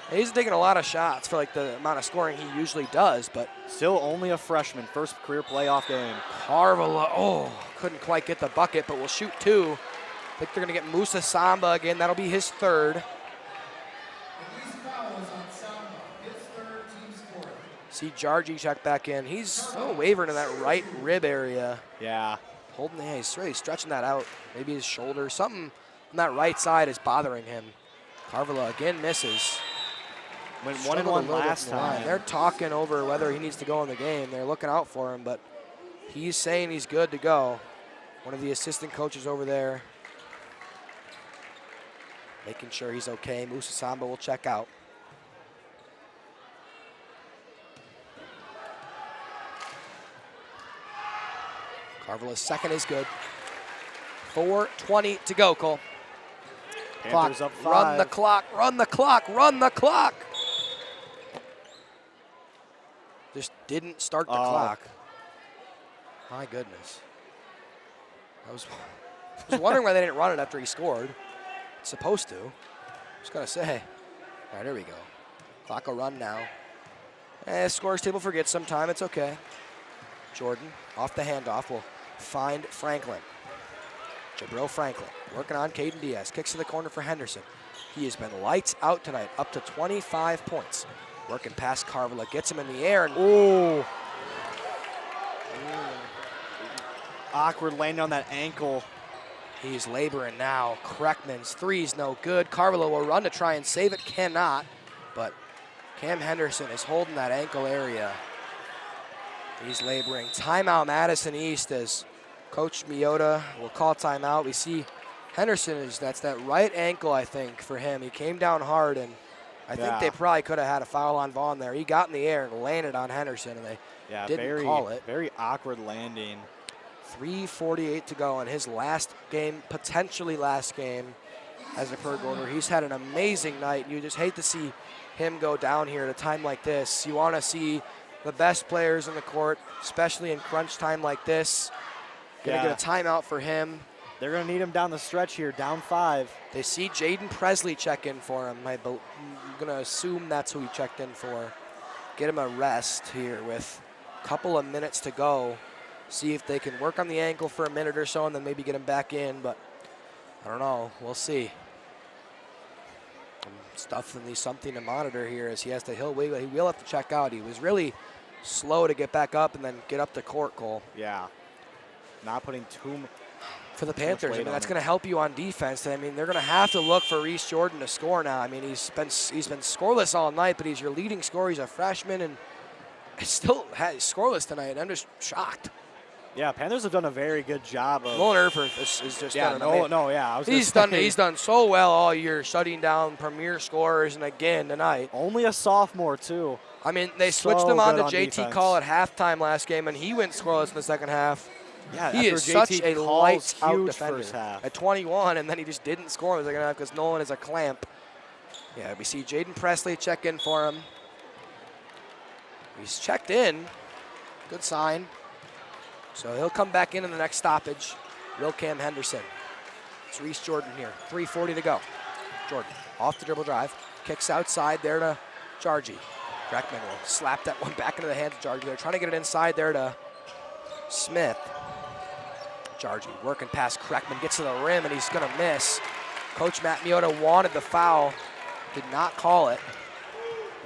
And he's taking a lot of shots for like the amount of scoring he usually does, but still only a freshman, first career playoff game. Carvela, couldn't quite get the bucket, but will shoot 2. I think they're gonna get Musa Samba again. That'll be his 3rd. See Jargi check back in. He's wavering in that right rib area. Yeah. He's really stretching that out. Maybe his shoulder. Something on that right side is bothering him. Carvela again misses. Went 1-1 last time. They're talking over whether he needs to go in the game. They're looking out for him, but he's saying he's good to go. One of the assistant coaches over there making sure he's okay. Musa Samba will check out. Carvela's 2nd is good. 4:20 to go, Cole. Panthers up 5. Run the clock, run the clock, run the clock. Just didn't start the clock. My goodness. I was wondering why they didn't run it after he scored. It's supposed to. Just gotta say. All right, there we go. Clock will run now. Scores table forgets sometime. It's okay. Jordan off the handoff will find Franklin. Jabril Franklin working on Caden Diaz. Kicks to the corner for Henderson. He has been lights out tonight, up to 25 points. Working past Carvela, gets him in the air. And awkward landing on that ankle. He's laboring now. Kreckman's 3's no good. Carvela will run to try and save it, cannot. But Cam Henderson is holding that ankle area. He's laboring. Timeout Madison East as Coach Miyota will call timeout. We see Henderson that's that right ankle, I think, for him. He came down hard, and I think they probably could have had a foul on Vaughn there. He got in the air and landed on Henderson, and they didn't call it. Very awkward landing. 3:48 to go in his last game, potentially last game as a Purgolder. He's had an amazing night, and you just hate to see him go down here at a time like this. You want to see the best players in the court, especially in crunch time like this. Gonna get a timeout for him. They're going to need him down the stretch here, down 5. They see Jaden Presley check in for him. I'm going to assume that's who he checked in for. Get him a rest here with a couple of minutes to go. See if they can work on the ankle for a minute or so and then maybe get him back in, but I don't know. We'll see. Definitely something to monitor here as he has to he will have to check out. He was really slow to get back up and then get up the court, Cole. Yeah. Not putting too much. For the Panthers, I mean, that's going to help you on defense. I mean, they're going to have to look for Reese Jordan to score now. I mean, he's been scoreless all night, but he's your leading scorer. He's a freshman, and still scoreless tonight. I'm just shocked. Yeah, Panthers have done a very good job of. Nolan Erfurth is just done. He's done so well all year, shutting down premier scorers, and again tonight. Only a sophomore too. I mean, they switched him on to JT Call at halftime last game, and he went scoreless in the second half. Yeah, he is such a lights-out defender first half. at 21, and then he just didn't score in the second half because Nolan is a clamp. Yeah, we see Jaden Presley check in for him. He's checked in. Good sign. So he'll come back in the next stoppage. Will Cam Henderson. It's Reese Jordan here. 3:40 to go. Jordan off the dribble drive. Kicks outside there to Jargy. Breckman will slap that one back into the hands of Jargy. They're trying to get it inside there to Smith. Jargy working past Kreckman, gets to the rim, and he's going to miss. Coach Matt Miota wanted the foul, did not call it.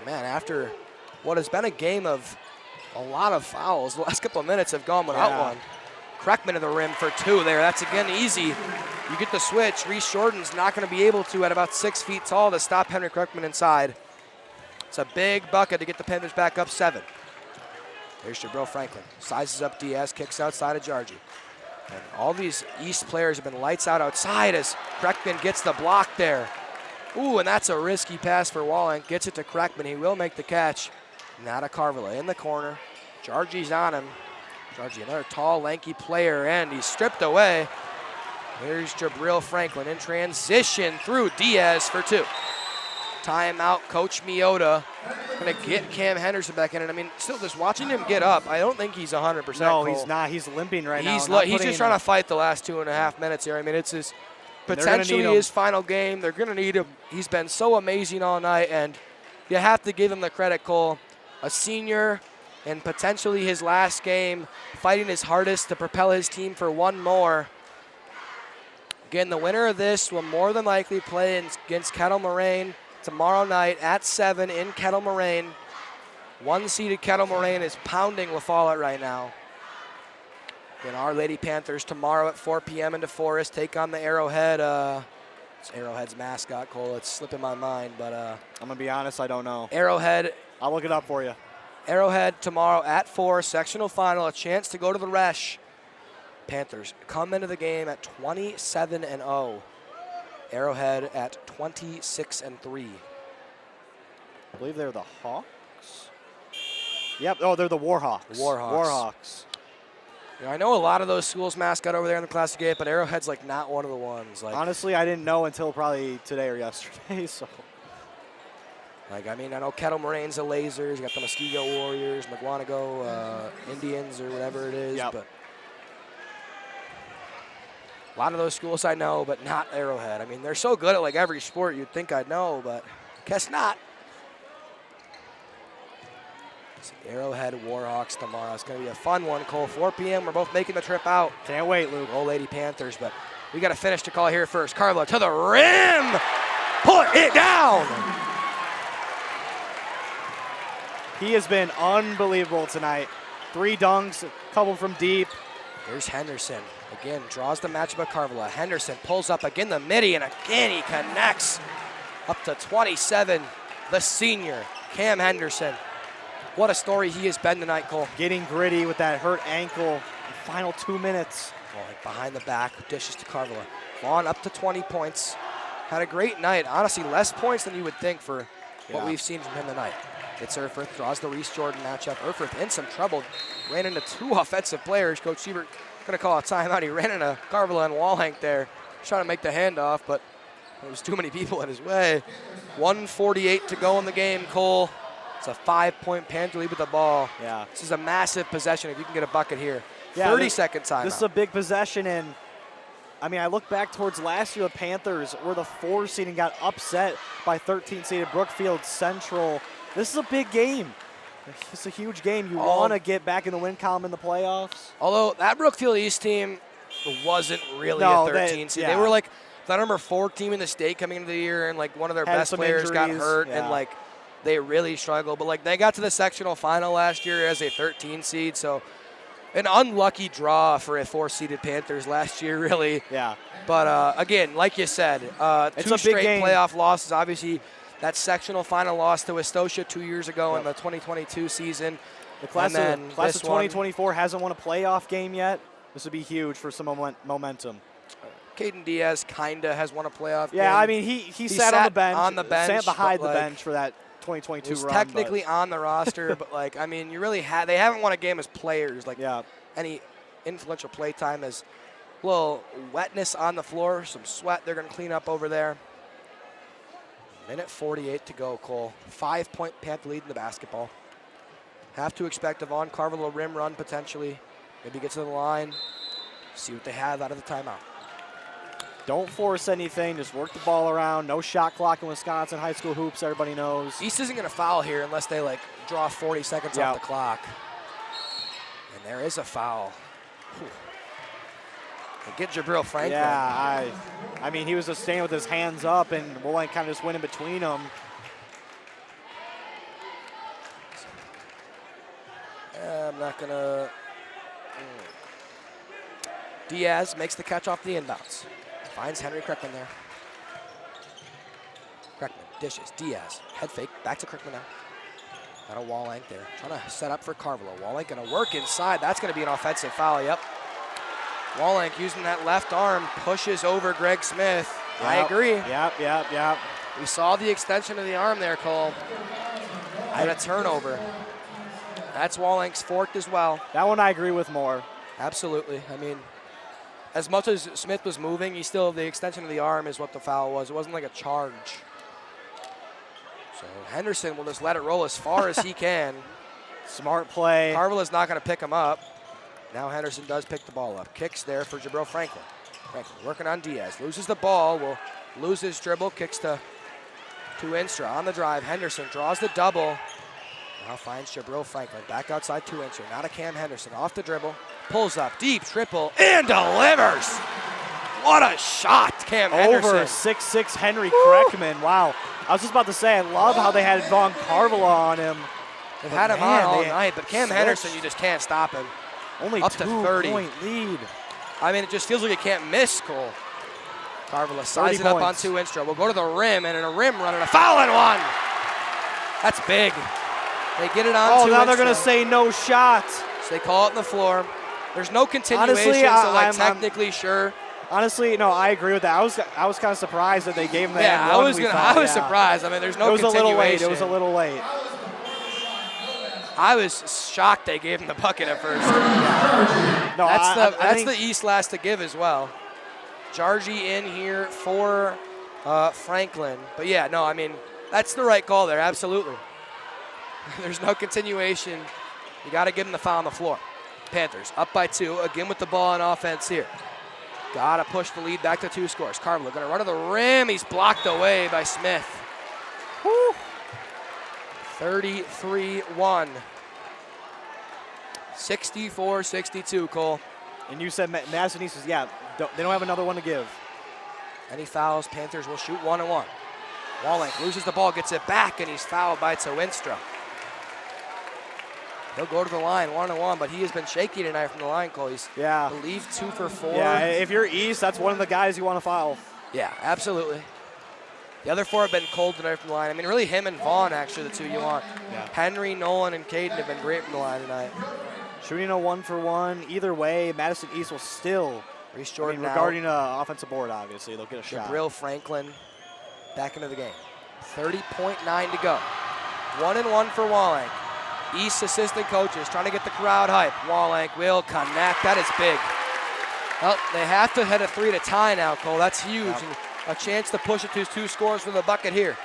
Man, after what has been a game of a lot of fouls, the last couple of minutes have gone without one. Kreckman to the rim for 2 there. That's, again, easy. You get the switch. Reese Jordan's not going to be able to, at about 6 feet tall, to stop Henry Kreckman inside. It's a big bucket to get the Panthers back up 7. There's Jabril Franklin. Sizes up Diaz, kicks outside of Jargy. And all these East players have been lights out outside as Kreckman gets the block there. Ooh, and that's a risky pass for Wallen. Gets it to Kreckman. He will make the catch. Not a Carvilla in the corner. Jargy's on him. Jargy, another tall, lanky player, and he's stripped away. Here's Jabril Franklin in transition through Diaz for 2. Timeout, Coach Miota. Going to get Cam Henderson back in. And I mean, still just watching him get up, I don't think he's 100%. No, he's not. He's limping right now. He's just trying to fight the last 2.5 minutes here. I mean, it's his potentially his final game. They're going to need him. He's been so amazing all night, and you have to give him the credit, Cole. A senior and potentially his last game, fighting his hardest to propel his team for one more. Again, the winner of this will more than likely play against Kettle Moraine tomorrow night at 7 in Kettle Moraine. 1-seeded Kettle Moraine is pounding La Follette right now. Then Our Lady Panthers tomorrow at 4 p.m. into Forest take on the Arrowhead. It's Arrowhead's mascot, Cole. It's slipping my mind, but I'm gonna be honest, I don't know. Arrowhead. I'll look it up for you. Arrowhead tomorrow at 4, sectional final, a chance to go to the Resch. Panthers come into the game at 27-0. Arrowhead at 26-3. I believe they're the Hawks. Yep. Oh, they're the Warhawks. Warhawks. You know, I know a lot of those schools' mascot over there in the Classic 8, but Arrowhead's like not one of the ones. Like, honestly, I didn't know until probably today or yesterday. So, like, I mean, I know Kettle Moraine's the Lasers. You got the Muskego Warriors, McWanago Indians, or whatever it is. But a lot of those schools I know, but not Arrowhead. I mean, they're so good at like every sport you'd think I'd know, but guess not. So Arrowhead Warhawks tomorrow. It's going to be a fun one, Cole. 4 p.m. We're both making the trip out. Can't wait, Luke. Old Lady Panthers, but we got to finish the call here first. Carla to the rim. Put it down. He has been unbelievable tonight. 3 dunks, a couple from deep. Here's Henderson. Again, draws the matchup of Carvilla. Henderson pulls up again the midi, and again he connects up to 27. The senior, Cam Henderson. What a story he has been tonight, Cole. Getting gritty with that hurt ankle in the final 2 minutes. Oh, behind the back, dishes to Carvilla. Vaughn up to 20 points. Had a great night. Honestly, less points than you would think for what we've seen from him tonight. It's Erfurth, draws the Reese Jordan matchup. Erfurth in some trouble. Ran into 2 offensive players. Coach Siebert going to call a timeout. He ran into Carvilla and Walhank there. Trying to make the handoff, but there was too many people in his way. 1:48 to go in the game, Cole. It's a 5-point Panther lead with the ball. Yeah. This is a massive possession if you can get a bucket here. Yeah, 30-second timeout. This is a big possession, and I mean, I look back towards last year, the Panthers were the 4 seed and got upset by 13-seeded Brookfield Central. This is a big game. It's a huge game. You want to get back in the win column in the playoffs. Although that Brookfield East team wasn't really a 13 seed. They were like the number 4 team in the state coming into the year, and like one of their best players got hurt, and like they really struggled. But like they got to the sectional final last year as a 13 seed, so an unlucky draw for a 4-seeded Panthers last year, really. Yeah. But again, like you said, it's 2 a straight big game. playoff losses. Obviously, that sectional final loss to Estotia 2 years ago in the 2022 season. The class and of 2024 hasn't won a playoff game yet. This would be huge for some momentum. Caden Diaz kinda has won a playoff game. Yeah, I mean he sat on the bench. Sat behind the bench for that 2022 run. Technically on the roster, but like I mean, you really they haven't won a game as players. Like any influential play time, is a little wetness on the floor, some sweat they're going to clean up over there. Minute 48 to go, Cole. 5-point Panther lead in the basketball. Have to expect a Vaughn Carville rim run potentially. Maybe get to the line, see what they have out of the timeout. Don't force anything. Just work the ball around. No shot clock in Wisconsin high school hoops. Everybody knows. East isn't going to foul here unless they like draw 40 seconds off the clock. And there is a foul. And get Jabril Franklin. Yeah, I mean he was just staying with his hands up, and Woolite kind of just went in between them. I'm not gonna. Diaz makes the catch off the inbounds. Finds Henry Kreckman there. Kreckman dishes. Diaz head fake. Back to Kreckman now. Got a Wallank there. Trying to set up for Carvilla. Wallank gonna work inside. That's gonna be an offensive foul. Yep. Wallank using that left arm pushes over Greg Smith. Yep. I agree. Yep. We saw the extension of the arm there, Cole. And a turnover. That's Wallank's forked as well. That one I agree with more. Absolutely. I mean, as much as Smith was moving, the extension of the arm is what the foul was. It wasn't like a charge. So Henderson will just let it roll as far as he can. Smart play. Carvilla's not going to pick him up. Now Henderson does pick the ball up. Kicks there for Jabril Franklin. Franklin working on Diaz. Loses the ball. Will lose his dribble. Kicks to Instra on the drive. Henderson draws the double. Now finds Jabril Franklin. Back outside to Instra. Now to Cam Henderson. Off the dribble. Pulls up. Deep triple. And delivers. What a shot, Cam Henderson. Over 6'6" Henry Kreckman. Wow. I was just about to say, I love how they had Vaughn Carvilla on him. They've had him on all night, but Cam Henderson, you just can't stop him. Only up to 30. 2-point lead. I mean, it just feels like it can't miss, Cole. Carvilla sizing up on Instra. We'll go to the rim, and in a rim run and a foul and one. That's big. They get it on now they're going to say no shot. So they call it on the floor. There's no continuation, Honestly, I'm technically sure. Honestly, no, I agree with that. I was kind of surprised that they gave him that. Yeah, I was surprised. I mean, there's no continuation. It was a little late. I was shocked they gave him the bucket at first. No, that's the East last to give as well. Jargy in here for Franklin. But yeah, no, I mean, that's the right call there, absolutely. There's no continuation. You got to give him the foul on the floor. Panthers up by 2, again with the ball on offense here. Got to push the lead back to 2 scores. Carvilla going to run to the rim. He's blocked away by Smith. Woo. 33-1. 64-62, Cole. And you said Madison East is, they don't have another one to give. Any fouls, Panthers will shoot 1-1. Wallank loses the ball, gets it back, and he's fouled by Winstra. He'll go to the line 1-1, but he has been shaky tonight from the line, Cole. He's, I believe, 2 for 4. Yeah, if you're East, that's one of the guys you want to foul. Yeah, absolutely. The other 4 have been cold tonight from the line. I mean, really him and Vaughn, actually, the 2 you want. Yeah. Henry, Nolan, and Caden have been great from the line tonight. Shooting a 1-for-1. Either way, Madison East will still Reese Jordan regarding offensive board, obviously, they'll get a shot. Jabril Franklin back into the game. 30.9 to go. 1-1 for Wallenk. East assistant coaches trying to get the crowd hype. Wallenk will connect. That is big. Well, they have to hit a 3 to tie now, Cole. That's huge. Yep. And a chance to push it to 2 scores from the bucket here.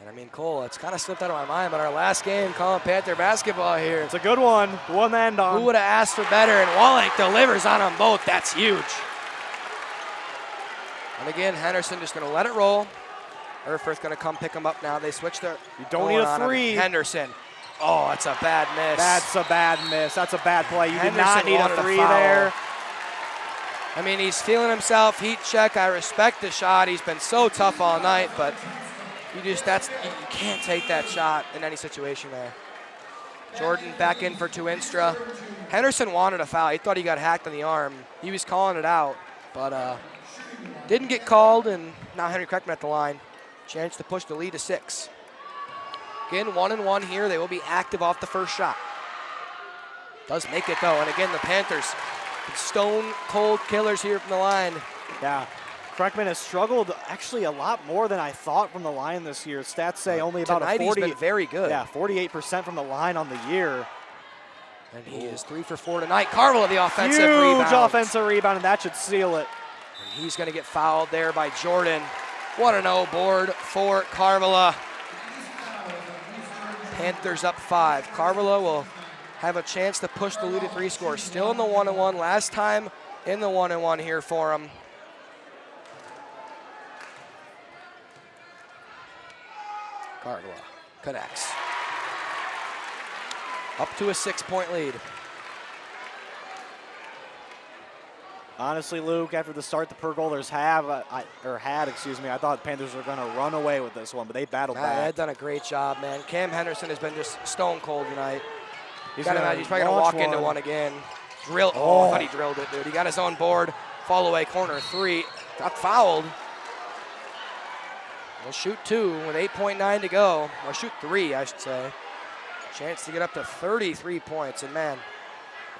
And I mean, Cole, it's kind of slipped out of my mind, but our last game calling Panther basketball here. It's a good one. One to end on. Who would have asked for better? And Wallenk delivers on them both. That's huge. And again, Henderson just going to let it roll. Erfurth's going to come pick him up now. They switch their. You don't need a 3. Henderson. Oh, that's a bad miss. That's a bad miss. That's a bad play. You Henderson did not need a 3 there. I mean, he's feeling himself. Heat check. I respect the shot. He's been so tough all night, but you can't take that shot in any situation there. Jordan back in for Tuinstra. Henderson wanted a foul. He thought he got hacked on the arm. He was calling it out, but didn't get called, and now Henry Kreckman at the line. Chance to push the lead to 6. Again, 1-1 here. They will be active off the first shot. Does make it, though. And again, the Panthers, stone cold killers here from the line. Yeah. Kreckman has struggled actually a lot more than I thought from the line this year. Stats say only about Tonight a 40. He's been very good. Yeah, 48% from the line on the year. And he is 3 for 4 tonight. Carvel the offensive rebound. Huge offensive rebound, and that should seal it. And he's going to get fouled there by Jordan. 1-0 board for Carvela. Panthers up 5. Carvela will have a chance to push the lead to 3 scores. Still in the 1-1. Last time in the 1-1 here for him. Carvela connects. Up to a 6-point lead. Honestly, Luke, after the start the Purgolders had, I thought the Panthers were going to run away with this one, but they battled back. They've done a great job, man. Cam Henderson has been just stone cold tonight. He's probably going to walk into one again. Drill. Oh, I thought he drilled it, dude. He got his own board. Fall away corner 3. Got fouled. We'll shoot 2 with 8.9 to go. Or shoot 3, I should say. Chance to get up to 33 points. And, man,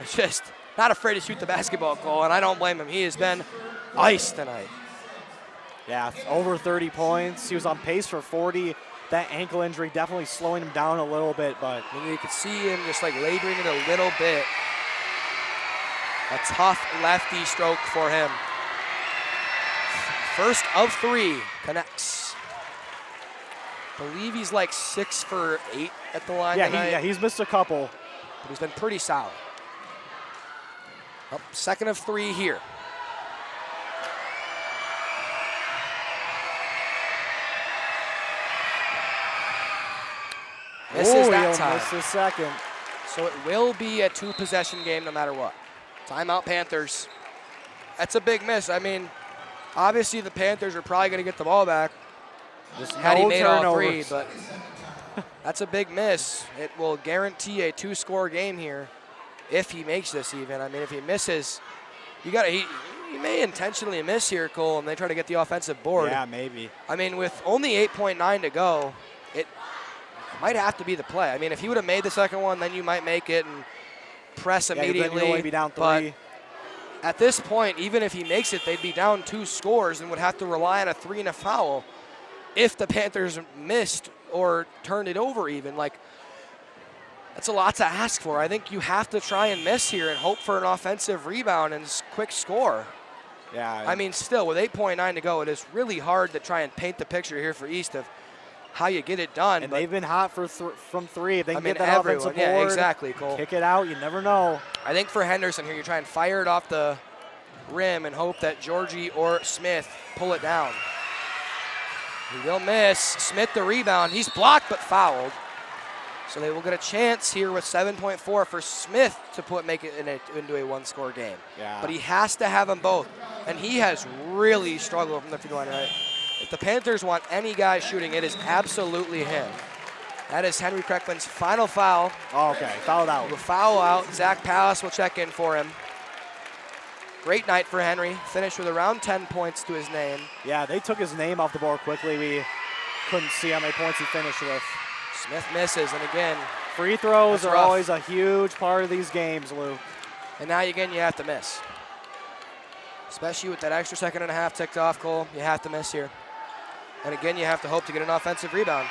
it's just not afraid to shoot the basketball goal, and I don't blame him. He has been iced tonight. Yeah, over 30 points. He was on pace for 40. That ankle injury definitely slowing him down a little bit, but I mean, you could see him just like laboring it a little bit. A tough lefty stroke for him. First of 3 connects. Believe he's like 6 for 8 at the line tonight. He's missed a couple. But he's been pretty solid. Oh, second of 3 here. Misses that time. Missed the second. So it will be a 2-possession game no matter what. Timeout Panthers. That's a big miss. I mean, obviously the Panthers are probably going to get the ball back. Just had he made all 3, turnovers. but that's a big miss. It will guarantee a 2-score game here if he makes this even. I mean, if he misses, he may intentionally miss here, Cole, and they try to get the offensive board. Yeah, maybe. I mean, with only 8.9 to go, it might have to be the play. I mean, if he would have made the second one, then you might make it and press immediately. Then you'll only be down 3. But at this point, even if he makes it, they'd be down 2 scores and would have to rely on a 3 and a foul if the Panthers missed or turned it over even. Like, that's a lot to ask for. I think you have to try and miss here and hope for an offensive rebound and quick score. Yeah. I mean, still, with 8.9 to go, it is really hard to try and paint the picture here for East of how you get it done. And they've been hot from 3. If they can get that everyone, offensive board, yeah, exactly, Cole. Kick it out, you never know. I think for Henderson here, you try and fire it off the rim and hope that Georgie or Smith pull it down. He will miss. Smith the rebound. He's blocked but fouled. So they will get a chance here with 7.4 for Smith to make it into a 1-score game. Yeah. But he has to have them both. And he has really struggled from the free throw line tonight. If the Panthers want any guy shooting, it is absolutely him. That is Henry Kreckman's final foul. Oh, okay, fouled out. Will foul out. Zach Pallas will check in for him. Great night for Henry. Finished with around 10 points to his name. Yeah, they took his name off the board quickly. We couldn't see how many points he finished with. Smith misses, and again, Free throws That's are rough. always a huge part of these games, Lou. And now, again, you have to miss. Especially with that extra second and a half ticked off, Cole. You have to miss here. And again, you have to hope to get an offensive rebound.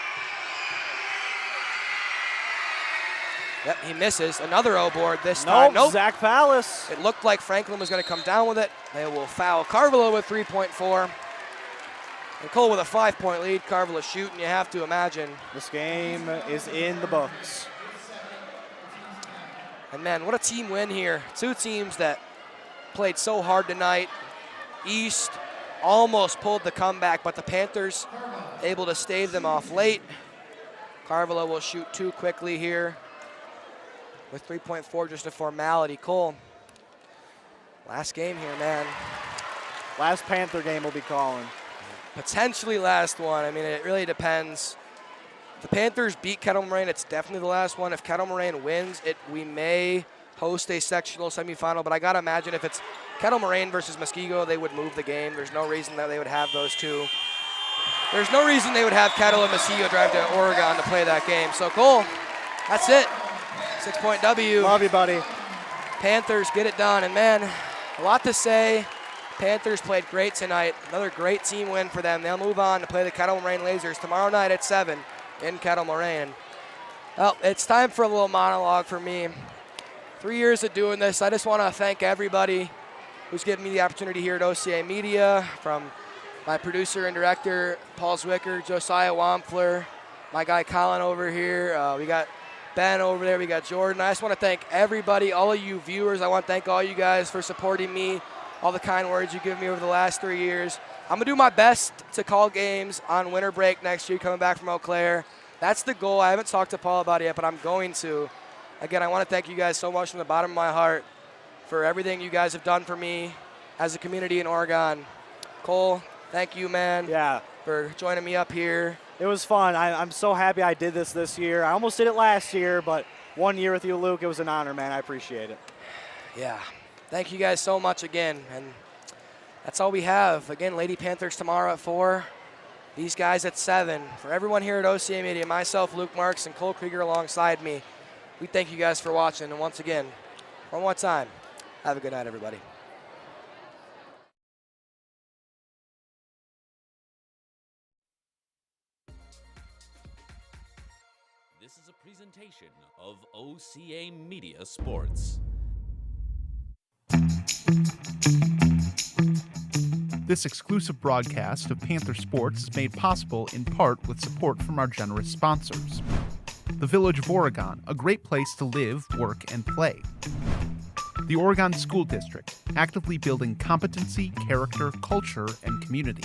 Yep, he misses. Another O board this time. Nope. Zach Palace. It looked like Franklin was going to come down with it. They will foul Carvalho with 3.4. And Cole with a 5-point lead. Carvalho shooting, you have to imagine. This game is in the books. And man, what a team win here. Two teams that played so hard tonight. East almost pulled the comeback, but the Panthers able to stave them off late. Carvalho will shoot two quickly here with 3.4, just a formality. Cole, last game here, man. Last Panther game we'll be calling. Potentially last one. I mean, it really depends. If the Panthers beat Kettle Moraine, it's definitely the last one. If Kettle Moraine wins, we may host a sectional semifinal, but I gotta imagine if it's Kettle Moraine versus Muskego, they would move the game. There's no reason that they would have those two. There's no reason they would have Kettle and Muskego drive to Oregon to play that game. So Cole, that's it. 6-point W. Love you, buddy. Panthers get it done, and man, a lot to say. Panthers played great tonight. Another great team win for them. They'll move on to play the Kettle Moraine Lasers tomorrow night at 7 in Kettle Moraine. Well, it's time for a little monologue for me. 3 years of doing this. I just want to thank everybody who's given me the opportunity here at OCA Media, from my producer and director, Paul Zwicker, Josiah Wampler, my guy Colin over here. We got Ben over there. We got Jordan. I just want to thank everybody, all of you viewers. I want to thank all you guys for supporting me, all the kind words you give me over the last 3 years. I'm going to do my best to call games on winter break next year, coming back from Eau Claire. That's the goal. I haven't talked to Paul about it yet, but I'm going to. Again, I want to thank you guys so much from the bottom of my heart for everything you guys have done for me as a community in Oregon. Cole, thank you, man, for joining me up here. It was fun. I'm so happy I did this year. I almost did it last year, but 1 year with you, Luke, it was an honor, man. I appreciate it. Yeah. Thank you guys so much again. And that's all we have. Again, Lady Panthers tomorrow at 4. These guys at 7. For everyone here at OCA Media, myself, Luke Marx, and Cole Krueger alongside me, we thank you guys for watching. And once again, one more time, have a good night, everybody. This is a presentation of OCA Media Sports. This exclusive broadcast of Panther Sports is made possible in part with support from our generous sponsors. The Village of Oregon, a great place to live, work, and play. The Oregon School District, actively building competency, character, culture, and community.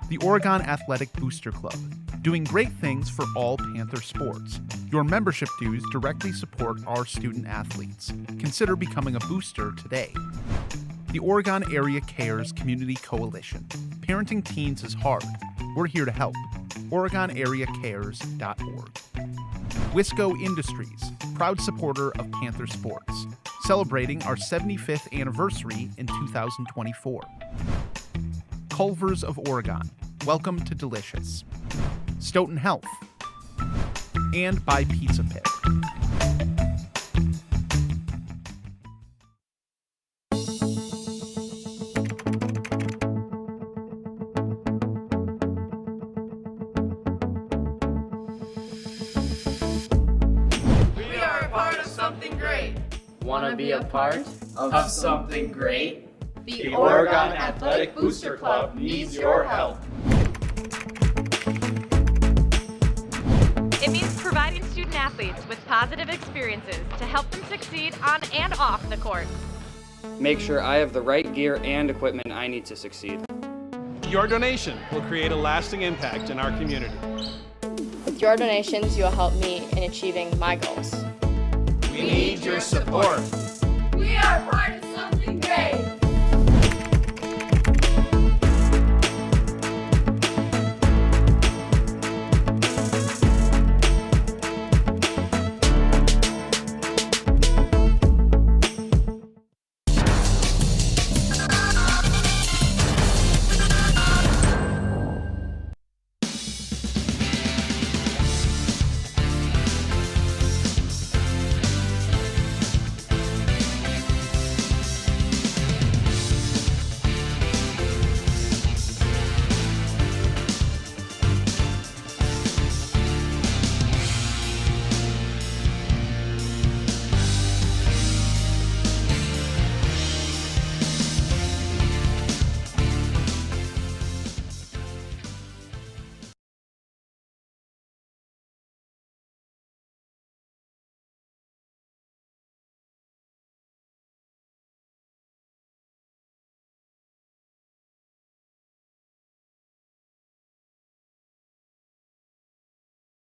The Oregon Athletic Booster Club, doing great things for all Panther sports. Your membership dues directly support our student athletes. Consider becoming a booster today. The Oregon Area Cares Community Coalition. Parenting teens is hard. We're here to help. OregonAreaCares.org. Wisco Industries, proud supporter of Panther sports, celebrating our 75th anniversary in 2024. Culver's of Oregon, welcome to Delicious. Stoughton Health, and by Pizza Pit. We are a part of something great. Want to be a part of something great? The Oregon Athletic Booster Club needs your help. It means providing student athletes with positive experiences to help them succeed on and off the court. Make sure I have the right gear and equipment I need to succeed. Your donation will create a lasting impact in our community. With your donations, you will help me in achieving my goals. We need your support. We are part of something great.